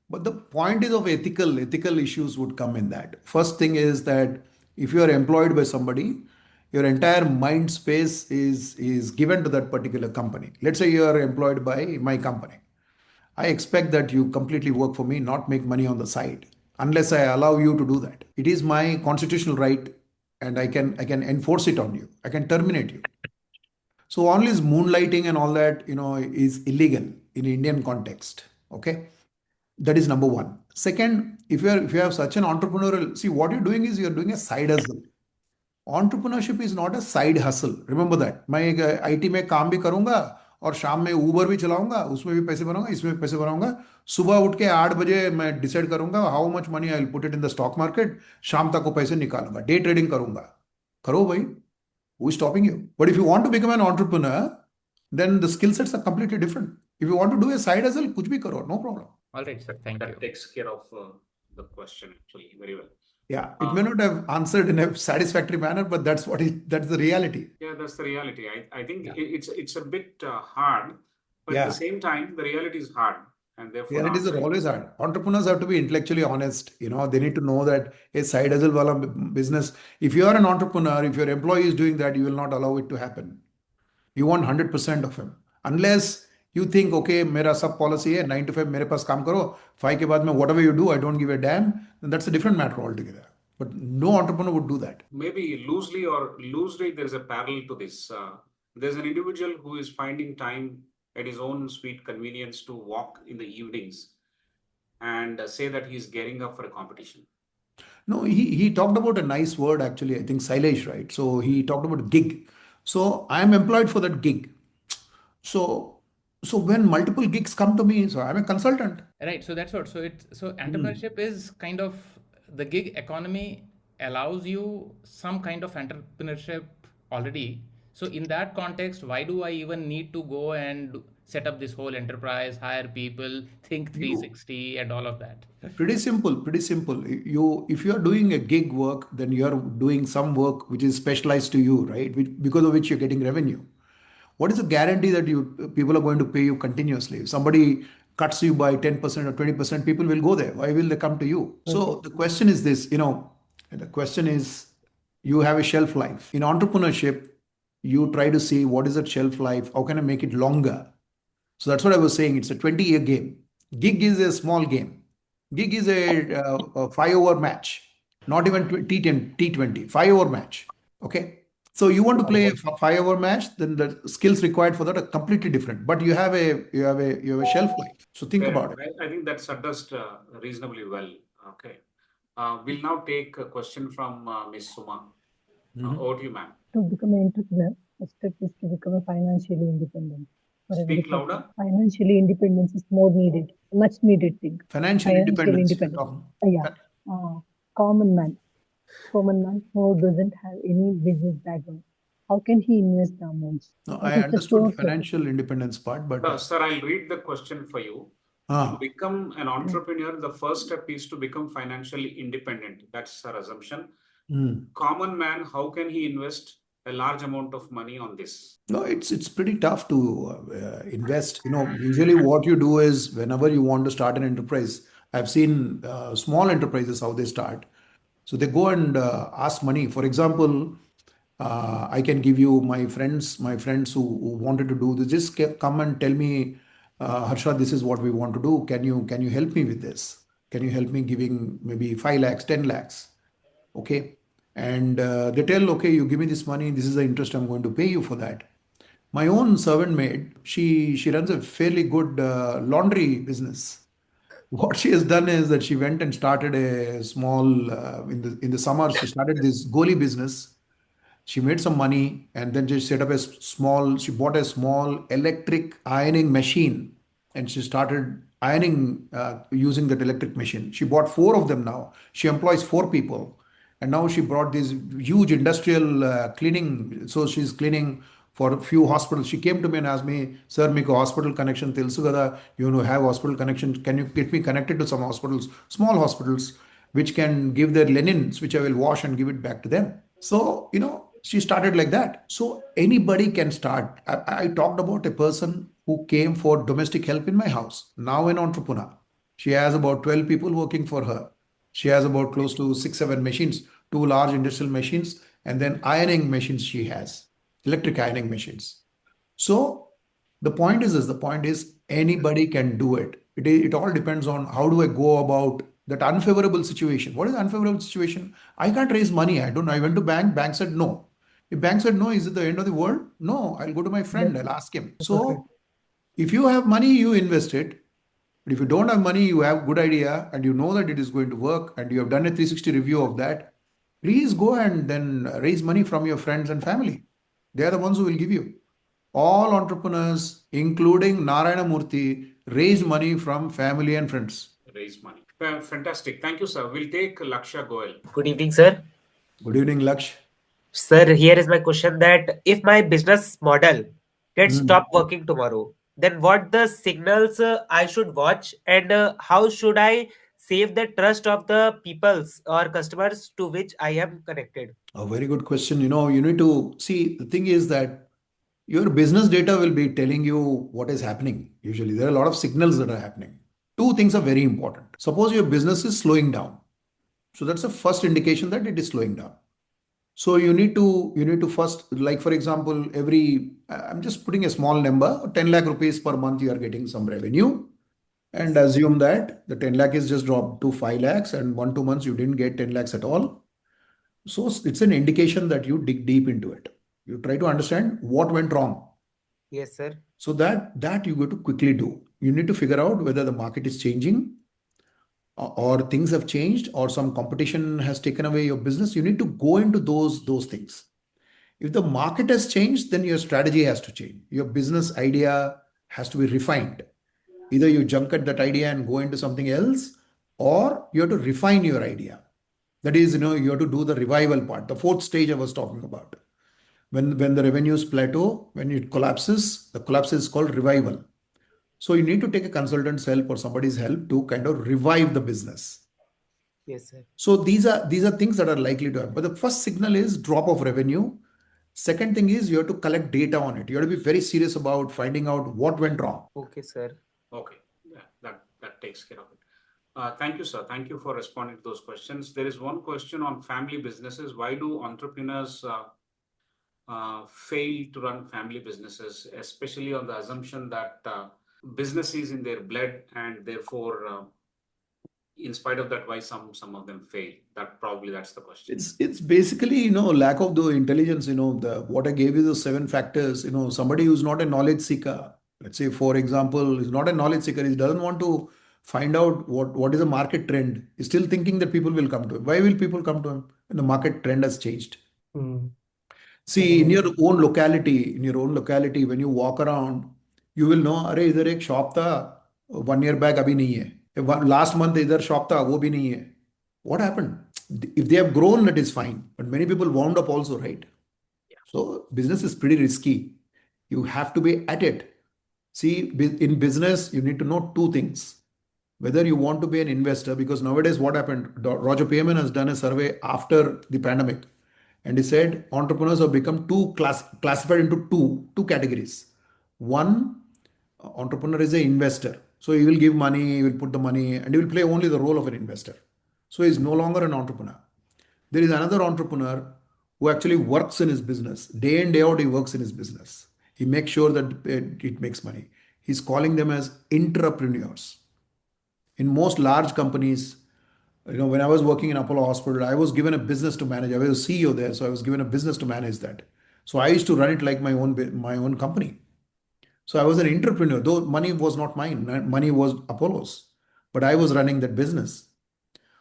But the point is of ethical issues would come in that. First thing is that if you are employed by somebody, your entire mind space is given to that particular company. Let's say you are employed by my company. I expect that you completely work for me, not make money on the side, unless I allow you to do that. It is my constitutional right, and I can enforce it on you. I can terminate you. So all this moonlighting and all that, is illegal in Indian context. Okay, that is number one. Second, if you have such an entrepreneurial, see what you're doing is you're doing a side hustle. Entrepreneurship is not a side hustle. Remember that. मैं IT में काम भी करूंगा और शाम में Uber भी चलाऊंगा, उसमें भी पैसे बनाऊंगा, इसमें भी पैसे बनाऊंगा. सुबह उठ के 8 बजे मैं डिसाइड करूंगा how much money I will put it in the stock market. शाम तक वो पैसे निकालूंगा, डे ट्रेडिंग करूंगा. करो भाई. Who is stopping you? But if you want to become an entrepreneur, then the skill sets are completely different. If you want to do a side hustle, कुछ भी करो, no problem. All right, sir. Thank you. That takes care of the question actually very well. Yeah, it may not have answered in a satisfactory manner, but that's the reality. Yeah, that's the reality. I think Yeah. it's a bit hard, but at the Yeah, same time, the reality is hard, and therefore the realities answer are is always hard. Entrepreneurs have to be intellectually honest. They need to know that a side hustle wala business. If you are an entrepreneur, if your employee is doing that, you will not allow it to happen. You want 100% of him. Unless you think, okay, मेरा सब policy है 9 to 5 मेरे पास काम करो, 5 के बाद में whatever you do, I don't give a damn, then that's a different matter altogether. But no entrepreneur would do that. Maybe loosely, there is a parallel to this. There's an individual who is finding time at his own sweet convenience to walk in the evenings and say that he's gearing up for a competition. No, he talked about a nice word actually, I think Sailesh, right? So he talked about gig. So I am employed for that gig. So when multiple gigs come to me, so I'm a consultant. Right. So that's what. So entrepreneurship is kind of the gig economy allows you some kind of entrepreneurship already. So in that context, why do I even need to go and set up this whole enterprise, hire people, think 360 and all of that? Pretty simple, pretty simple. If you are doing a gig work, then you are doing some work which is specialized to you, right? Because of which you're getting revenue. What is the guarantee that people are going to pay you continuously? If somebody cuts you by 10% or 20%, people will go there. Why will they come to you? So the question is this, the question is you have a shelf life. In entrepreneurship, you try to see what is that shelf life? How can I make it longer? So that's what I was saying. It's a 20-year game. Gig is a small game. Gig is a 5-over match, not even T20, 5-over match. Okay. So you want to play a 5-over match, then the skills required for that are completely different. But you have a shelf life. So think about it. I think that's addressed reasonably well. Okay. We'll now take a question from Ms. Suma. Over to you, ma'am. To become an entrepreneur, the step is to become a financially independent. Speak louder. Financially independence is more needed, much needed thing. Financial independence. Common man who doesn't have any business background. How can he invest the amounts? No, I understood financial independence part, but sir, I'll read the question for you. To become an entrepreneur, the first step is to become financially independent. That's our assumption. Common man, how can he invest a large amount of money on this? No, it's pretty tough to invest. Usually what you do is whenever you want to start an enterprise, I've seen small enterprises how they start. So they go and ask money. For example, I can give you my friends who wanted to do this. Just come and tell me, Harsha, this is what we want to do. Can you help me with this? Can you help me giving maybe 5 lakhs, 10 lakhs? Okay. And they tell, okay, you give me this money. This is the interest I'm going to pay you for that. My own servant maid, she runs a fairly good laundry business. What she has done is that she went and started a small, in the summer, she started this goli business. She made some money and then she set up she bought a small electric ironing machine and she started ironing using that electric machine. She bought 4 of them now. She employs 4 people. And now she brought this huge industrial cleaning. So she's cleaning for a few hospitals. She came to me and asked me, sir, meeku hospital connection telusu kada, have hospital connection. Can you get me connected to some hospitals, small hospitals, which can give their linens, which I will wash and give it back to them. So, she started like that. So anybody can start. I talked about a person who came for domestic help in my house, now an entrepreneur. She has about 12 people working for her. She has about close to 6-7 machines, 2 large industrial machines, and then ironing machines she has, electric ironing machines. So the point is anybody can do it. It all depends on how do I go about that unfavorable situation. What is unfavorable situation? I can't raise money. I went to bank said no. If bank said no, is it the end of the world? No, I'll go to my friend, I'll ask him. So if you have money, you invest it. But if you don't have money, you have good idea and you know that it is going to work and you have done a 360 review of that, please go and then raise money from your friends and family. They are the ones who will give you. All entrepreneurs, including Narayana Murthy, raise money from family and friends. Raise money. Fantastic. Thank you, sir. We'll take Laksha Goel. Good evening, sir. Good evening, Laksh. Sir, here is my question that if my business model gets stopped working tomorrow, then what the signals I should watch and how should I save the trust of the peoples or customers to which I am connected? A very good question. You need to see, the thing is that your business data will be telling you what is happening. Usually there are a lot of signals that are happening. 2 things are very important. Suppose your business is slowing down. So that's the first indication that it is slowing down. So you need to first, like for example, I'm just putting a small number, 10 lakh rupees per month you are getting some revenue, and assume that the 10 lakh is just dropped to 5 lakhs, and 1 2 months you didn't get 10 lakhs at all. So it's an indication that you dig deep into it. You try to understand what went wrong. Yes, sir. So that you go to quickly do. You need to figure out whether the market is changing, or things have changed, or some competition has taken away your business. You need to go into those things. If the market has changed, then your strategy has to change. Your business idea has to be refined. Either you junk at that idea and go into something else, or you have to refine your idea. That is, you have to do the revival part, the fourth stage I was talking about. When the revenues plateau, when it collapses, the collapse is called revival. So you need to take a consultant's help or somebody's help to kind of revive the business. Yes, sir. So these are things that are likely to happen. But the first signal is drop of revenue. Second thing is you have to collect data on it. You have to be very serious about finding out what went wrong. Okay, sir. Okay, yeah, that takes care of it. Thank you, sir. Thank you for responding to those questions. There is one question on family businesses. Why do entrepreneurs fail to run family businesses, especially on the assumption that business is in their blood, and therefore, in spite of that, why some of them fail? That's the question. It's basically, lack of the intelligence. What I gave you, the 7 factors. Somebody who's not a knowledge seeker, let's say for example, is not a knowledge seeker. He doesn't want to find out what is a market trend. He's still thinking that people will come to him. Why will people come to him when the market trend has changed? See, in your own locality, when you walk around, you will know, अरे इधर एक shop था 1 year back, अभी नहीं है. Last month इधर shop था, वो भी नहीं है. What happened? If they have grown, that is fine. But many people wound up also, right? So business is pretty risky. You have to be at it. See, in business, you need to know 2 things. Whether you want to be an investor, because nowadays what happened, Roger Payman has done a survey after the pandemic, and he said entrepreneurs have become classified into two categories. One, entrepreneur is an investor. So he will give money, he will put the money, and he will play only the role of an investor. So he is no longer an entrepreneur. There is another entrepreneur who actually works in his business. Day in, day out, he works in his business. He makes sure that it makes money. He's calling them as entrepreneurs. In most large companies, when I was working in Apollo Hospital, I was given a business to manage. I was a CEO there, so I was given a business to manage that. So I used to run it like my own company. So I was an entrepreneur, though money was not mine. Money was Apollo's, but I was running that business.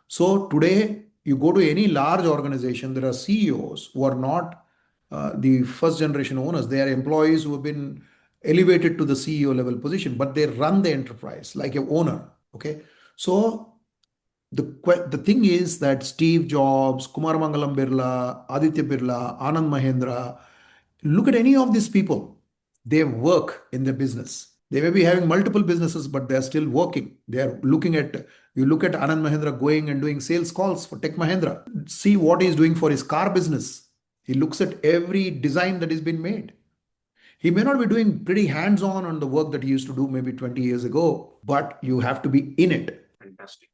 So today, you go to any large organization, there are CEOs who are not the first generation owners. They are employees who have been elevated to the CEO level position, but they run the enterprise like an owner. Okay. So the thing is that Steve Jobs, Kumar Mangalam Birla, Aditya Birla, Anand Mahendra, look at any of these people. They work in their business. They may be having multiple businesses, but they are still working. They are you look at Anand Mahendra going and doing sales calls for Tech Mahindra. See what he's doing for his car business. He looks at every design that has been made. He may not be doing pretty hands-on on the work that he used to do maybe 20 years ago, but you have to be in it. Fantastic.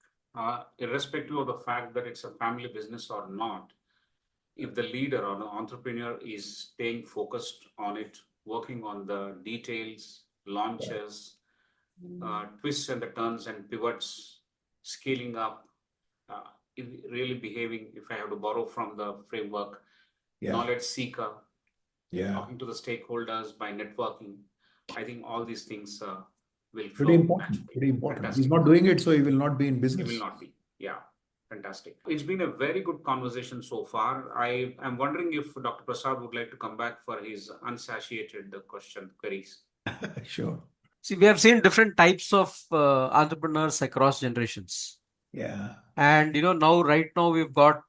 Irrespective of the fact that it's a family business or not, if the leader or the entrepreneur is staying focused on it, working on the details, launches, twists and the turns and pivots, scaling up, really behaving, if I have to borrow from the framework, knowledge seeker, talking to the stakeholders by networking. I think all these things will flow. Pretty important. Fantastic. He's not doing it, so he will not be in business. He will not be. Yeah. Fantastic. It's been a very good conversation so far. I am wondering if Dr. Prasad would like to come back for his unsatiated queries. Sure. See, we have seen different types of entrepreneurs across generations. Yeah. And, right now we've got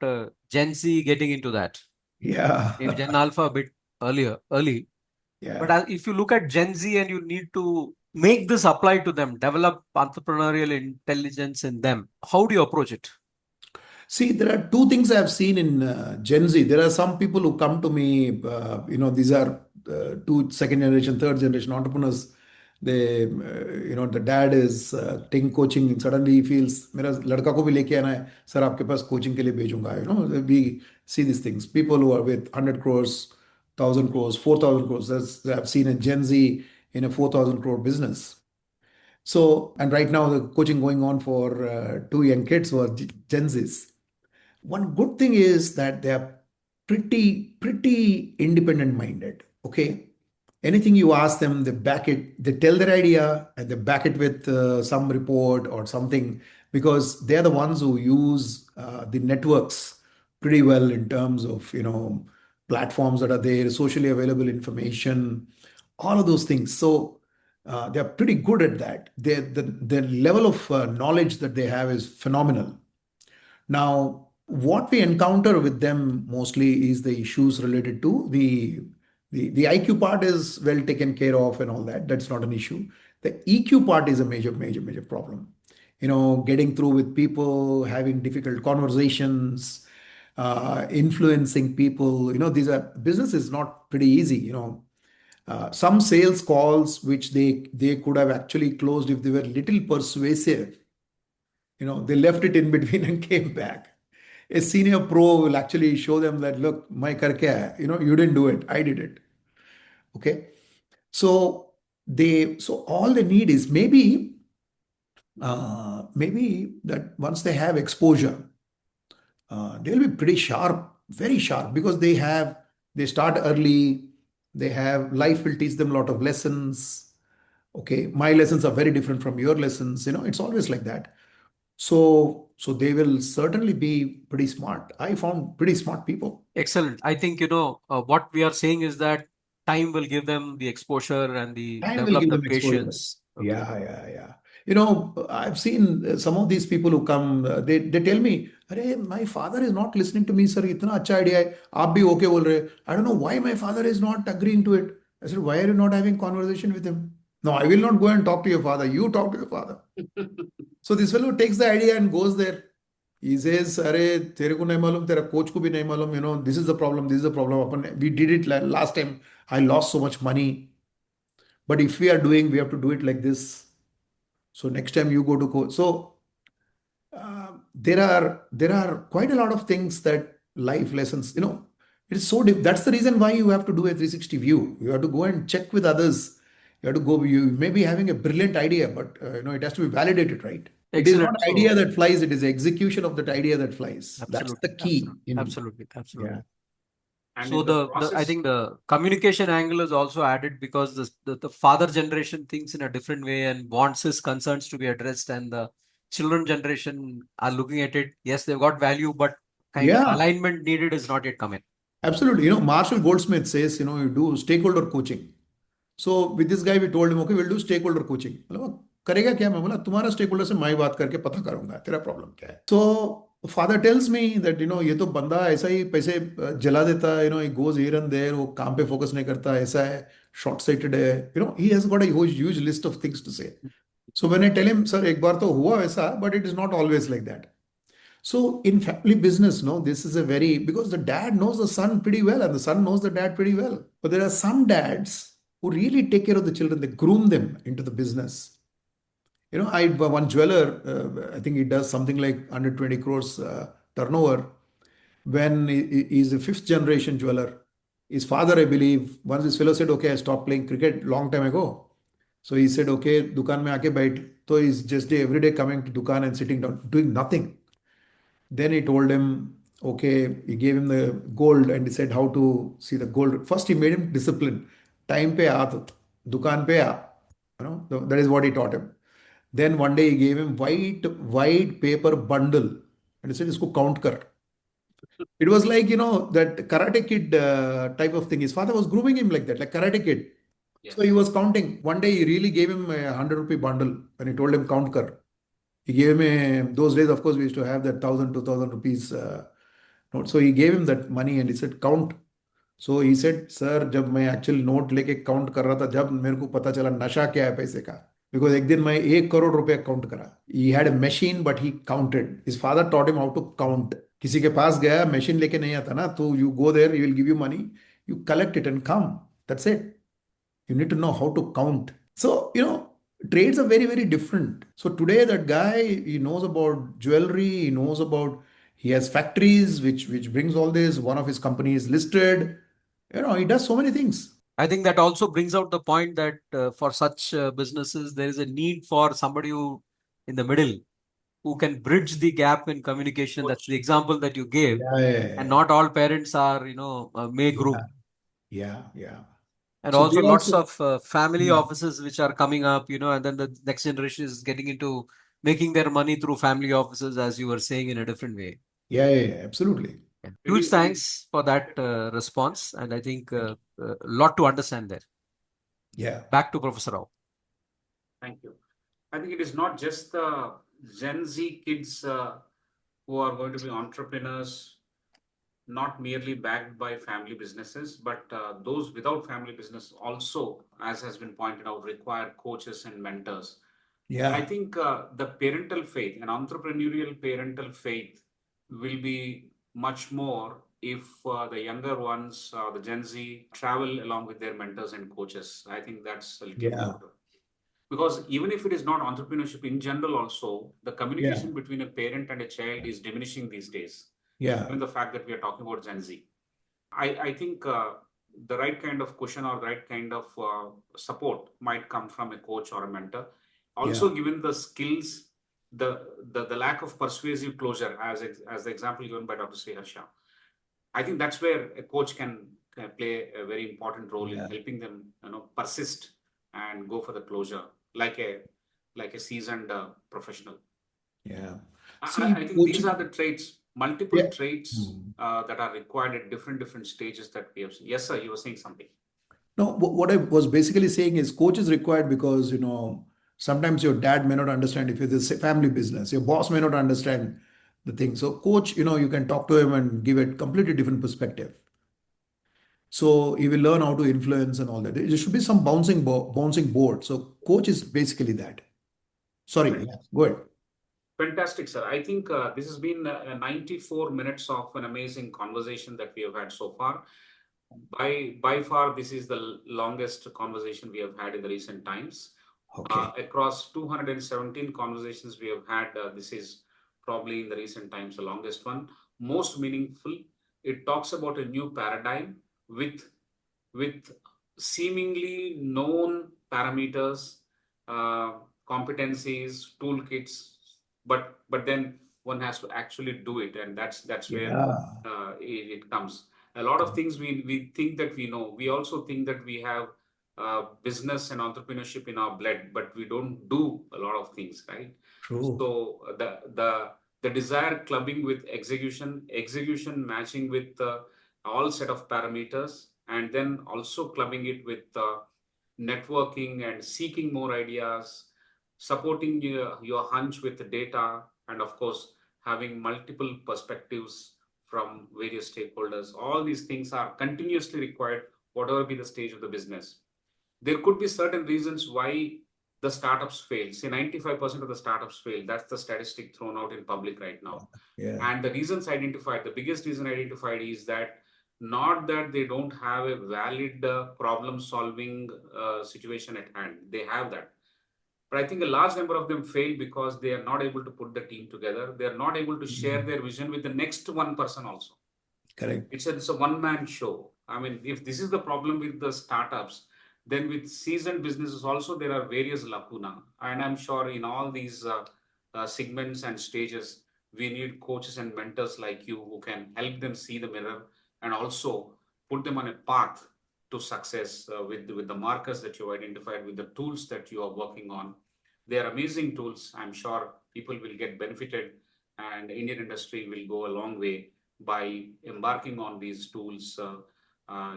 Gen Z getting into that. Yeah. Maybe Gen Alpha a bit early. Yeah. But if you look at Gen Z and you need to make this apply to them, develop entrepreneurial intelligence in them, how do you approach it? See, there are 2 things I have seen in Gen Z. There are some people who come to me, these are 2 second generation, third generation entrepreneurs. The dad is taking coaching and suddenly he feels, मेरा लड़का को भी लेके आना है, sir आपके पास coaching के लिए भेजूंगा. We see these things. People who are with 100 crores, 1,000 crores, 4,000 crores. I've seen a Gen Z in a 4,000 crore business. So, and right now the coaching going on for two young kids who are Gen Zs. One good thing is that they are pretty independent minded. Okay. Anything you ask them, they back it, they tell their idea and they back it with some report or something, because they're the ones who use the networks pretty well in terms of, platforms that are there, socially available information, all of those things. So they're pretty good at that. The level of knowledge that they have is phenomenal. Now, what we encounter with them mostly is the issues related to the IQ part is well taken care of and all that. That's not an issue. The EQ part is a major problem. Getting through with people, having difficult conversations, influencing people. These are business is not pretty easy. Some sales calls which they could have actually closed if they were little persuasive. They left it in between and came back. A senior pro will actually show them that, look, my kar kya hai? You didn't do it, I did it. Okay. So all they need is maybe that once they have exposure, they'll be pretty sharp, very sharp, because they start early, life will teach them a lot of lessons. Okay. My lessons are very different from your lessons. It's always like that. So they will certainly be pretty smart. I found pretty smart people. Excellent. I think, what we are saying is that time will give them the exposure and Time will develop give the them exposure. patience. Okay. Yeah. I've seen some of these people who come, they tell me, "Arey, my father is not listening to me, sir. Itna acha idea hai. Aap bhi okay bol rahe. I don't know why my father is not agreeing to it." I said, "Why are you not having conversation with him?" "No, I will not go and talk to your father. You talk to your father." So this fellow takes the idea and goes there. He says, "Arey, tere ko nahi malum, tera coach ko bhi nahi malum. This is the problem. This is the problem. We did it last time. I lost so much money. But if we have to do it like this. So next time you go to coach." So there are quite a lot of things that life lessons. It is so deep. That's the reason why you have to do a 360 view. You have to go and check with others. You have to go. You may be having a brilliant idea, but it has to be validated, right? It is not Excellent. idea that flies. It is the execution of that idea that flies. That's the key. Absolutely. Yeah. And So in the I process, think the communication angle is also added because the father generation thinks in a different way and wants his concerns to be addressed, and the children generation are looking at it. Yes, they've got value, but kind of Yeah, alignment needed is not yet come in. absolutely. Marshall Goldsmith says, you do stakeholder coaching. So with this guy, we told him, okay, we'll do stakeholder coaching. बोला, करेगा क्या? मैं बोला, तुम्हारा stakeholder से मैं बात करके पता करूंगा तेरा problem क्या है. So father tells me that ये तो बंदा ऐसा ही पैसे जला देता है. He goes here and there. वो काम पे focus नहीं करता. ऐसा है, short sighted है. He has got a huge list of things to say. So when I tell him, sir, एक बार तो हुआ ऐसा, but it is not always like that. So in family business, this is because the dad knows the son pretty well and the son knows the dad pretty well. But there are some dads who really take care of the children. They groom them into the business. One jeweler, I think he does something like 120 crores turnover. When he's a fifth generation jeweler, his father, I believe, once this fellow said, okay, I stopped playing cricket long time ago. So he said, okay, Dukan mein aake bait. So he's just every day coming to Dukan and sitting down, doing nothing. Then he told him, okay, he gave him the gold and he said how to see the gold. First, he made him discipline. Time pe aa tu, dukan pe aa. That is what he taught him. Then one day he gave him white paper bundle and he said, isko count kar. It was like, that Karate Kid type of thing. His father was grooming him like that, like Karate Kid. yes. So he was counting. One day he really gave him a 100 rupee bundle and he told him count kar. He gave him those days, of course, we used to have that 1,000, 2,000 rupees note. So he gave him that money and he said, count. So he said, sir, जब मैं actual note लेके count कर रहा था, जब मेरे को पता चला नशा क्या है पैसे का. Because एक दिन मैं 1 करोड़ रुपया count करा. He had a machine, but he counted. His father taught him how to count. किसी के पास गया, machine लेके नहीं आता ना, तो you go there, he will give you money, you collect it and come. That's it. You need to know how to count. So, trades are very, very different. So today that guy, he knows about jewelry, he has factories, which brings all this. One of his companies listed. He does so many things. I think that also brings out the point that for such businesses, there is a need for somebody who, in the middle, who can bridge the gap in communication. That's the example that you gave. Yeah, yeah, And yeah. not all parents are, may group. Yeah, yeah. And So they also lots also, of family Hmm. offices which are coming up, and then the next generation is getting into making their money through family offices, as you were saying, in a different way. Yeah, yeah, yeah, absolutely. Yeah. Very, Huge very thanks for that response. And I think a lot to understand there. Yeah, Back to Professor Rao. thank you. I think it is not just the Gen Z kids who are going to be entrepreneurs, not merely backed by family businesses, but those without family business also, as has been pointed out, require coaches and mentors. I yeah, think the parental faith, an entrepreneurial parental faith, will be much more if the younger ones, the Gen Z, travel along with their mentors and coaches. I think that's a little yeah, more. Because even if it is not entrepreneurship in general, also, the yeah, communication between a parent and a child is diminishing these days, yeah, given the fact that we are talking about Gen Z. I think the right kind of cushion or right kind of support might come from a coach or a mentor. yeah, Also, given the skills, the lack of persuasive closure, as the example given by Dr. Sri Harsha, I think that's where a coach can play a very important role in yeah, helping them, persist and go for the closure, like a seasoned professional. yeah. See, I think these are coaching, the traits, multiple yeah. traits Hmm. that are required at different stages that we have seen. Yes, sir, you were saying something. No, what I was basically saying is coach is required because, sometimes your dad may not understand if it's a family business. Your boss may not understand the thing. So coach, you can talk to him and give a completely different perspective. So he will learn how to influence and all that. There should be some bouncing board. So coach is basically that. Sorry, yeah, go ahead. Fantastic, sir. I think this has been 94 minutes of an amazing conversation that we have had so far. By far, this is the longest conversation we have had in the recent times. Okay. Across 217 conversations we have had, this is probably in the recent times the longest one, most meaningful. It talks about a new paradigm with with seemingly known parameters, uh, competencies, toolkits, but then one has to actually do it, and that's where Yeah. it comes. A lot of things we think that we know. We also think that we have business and entrepreneurship in our blood, but we don't do a lot of things, right? True. So the desire clubbing with execution matching with all set of parameters, and then also clubbing it with networking and seeking more ideas, supporting your hunch with the data, and of course having multiple perspectives from various stakeholders. All these things are continuously required, whatever be the stage of the business. There could be certain reasons why the startups fail. Say 95% of the startups fail. That's the statistic thrown out in public right now. Yeah. And the reasons identified, the biggest reason identified is that not that they don't have a valid problem solving situation at hand. They have that. But I think a large number of them fail because they are not able to put the team together. They are not able to share Mhm. their vision with the next one person also. Correct. It's a one-man show. I mean, if this is the problem with the startups, then with seasoned businesses also there are various lacuna. And I'm sure in all these segments and stages, we need coaches and mentors like you who can help them see the mirror and also put them on a path to success with the markers that you identified, with the tools that you are working on. They are amazing tools. I'm sure people will get benefited, and Indian industry will go a long way by embarking on these tools.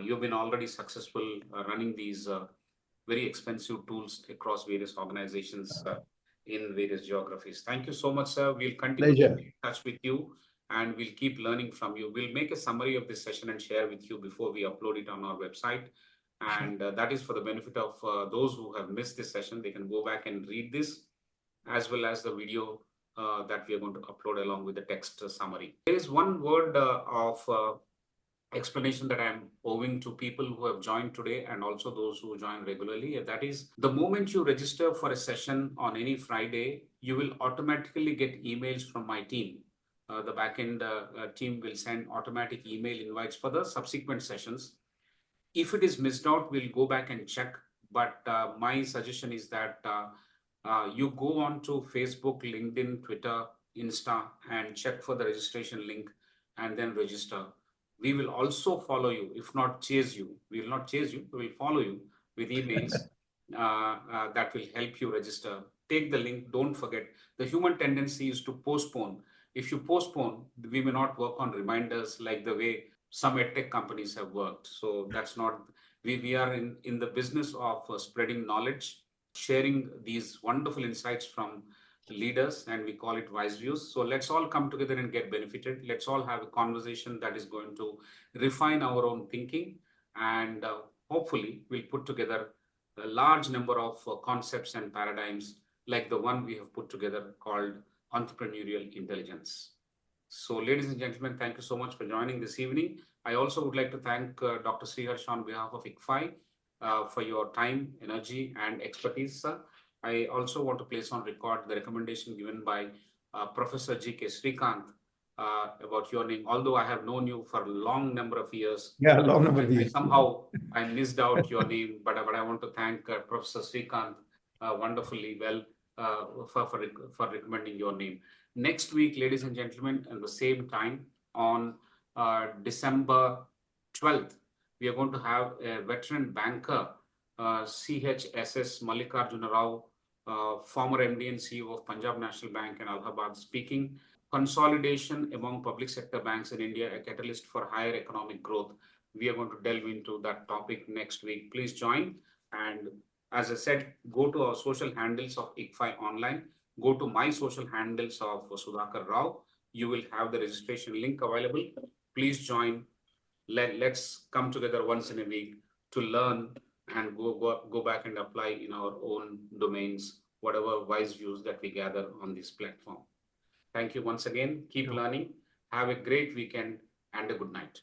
You've been already successful running these very expensive tools across various organizations in various geographies. Thank you so much, sir. We'll continue to Pleasure. be in touch with you, and we'll keep learning from you. We'll make a summary of this session and share with you before we upload it on our website. Sure. And that is for the benefit of those who have missed this session. They can go back and read this as well as the video that we are going to upload along with the text summary. There is one word of explanation that I'm owing to people who have joined today and also those who join regularly. That is, the moment you register for a session on any Friday, you will automatically get emails from my team. The backend team will send automatic email invites for the subsequent sessions. If it is missed out, we'll go back and check. But my suggestion is that you go on to Facebook, LinkedIn, Twitter, Insta, and check for the registration link and then register. We will also follow you, if not chase you. We will not chase you, we will follow you with emails that will help you register. Take the link, don't forget. The human tendency is to postpone. If you postpone, we may not work on reminders like the way some edtech companies have worked. So that's not, we are in the business of spreading knowledge, sharing these wonderful insights from leaders, and we call it WiseViews. So let's all come together and get benefited. Let's all have a conversation that is going to refine our own thinking, and hopefully we'll put together a large number of concepts and paradigms like the one we have put together called entrepreneurial intelligence. So, ladies and gentlemen, thank you so much for joining this evening. I also would like to thank Dr. Harsha on behalf of ICFAI for your time, energy, and expertise, sir. I also want to place on record the recommendation given by Professor G.K. Srikanth about your name. Although I have known you for a long number of years, Yeah, long number of years. somehow I missed out your name, but I want to thank Professor Srikanth wonderfully well for recommending your name. Next week, ladies and gentlemen, at the same time on December 12th, we are going to have a veteran banker, CHSS Mallikarjuna Rao, former MD and CEO of Punjab National Bank and Allahabad, speaking consolidation among public sector banks in India, a catalyst for higher economic growth. We are going to delve into that topic next week. Please join. And as I said, go to our social handles of ICFAI Online. Go to my social handles of Sudhakar Rao. You will have the registration link available. Please join. Let's come together once in a week to learn and go back and apply in our own domains, whatever wise views that we gather on this platform. Thank you once again. Keep learning. Have a great weekend and a good night.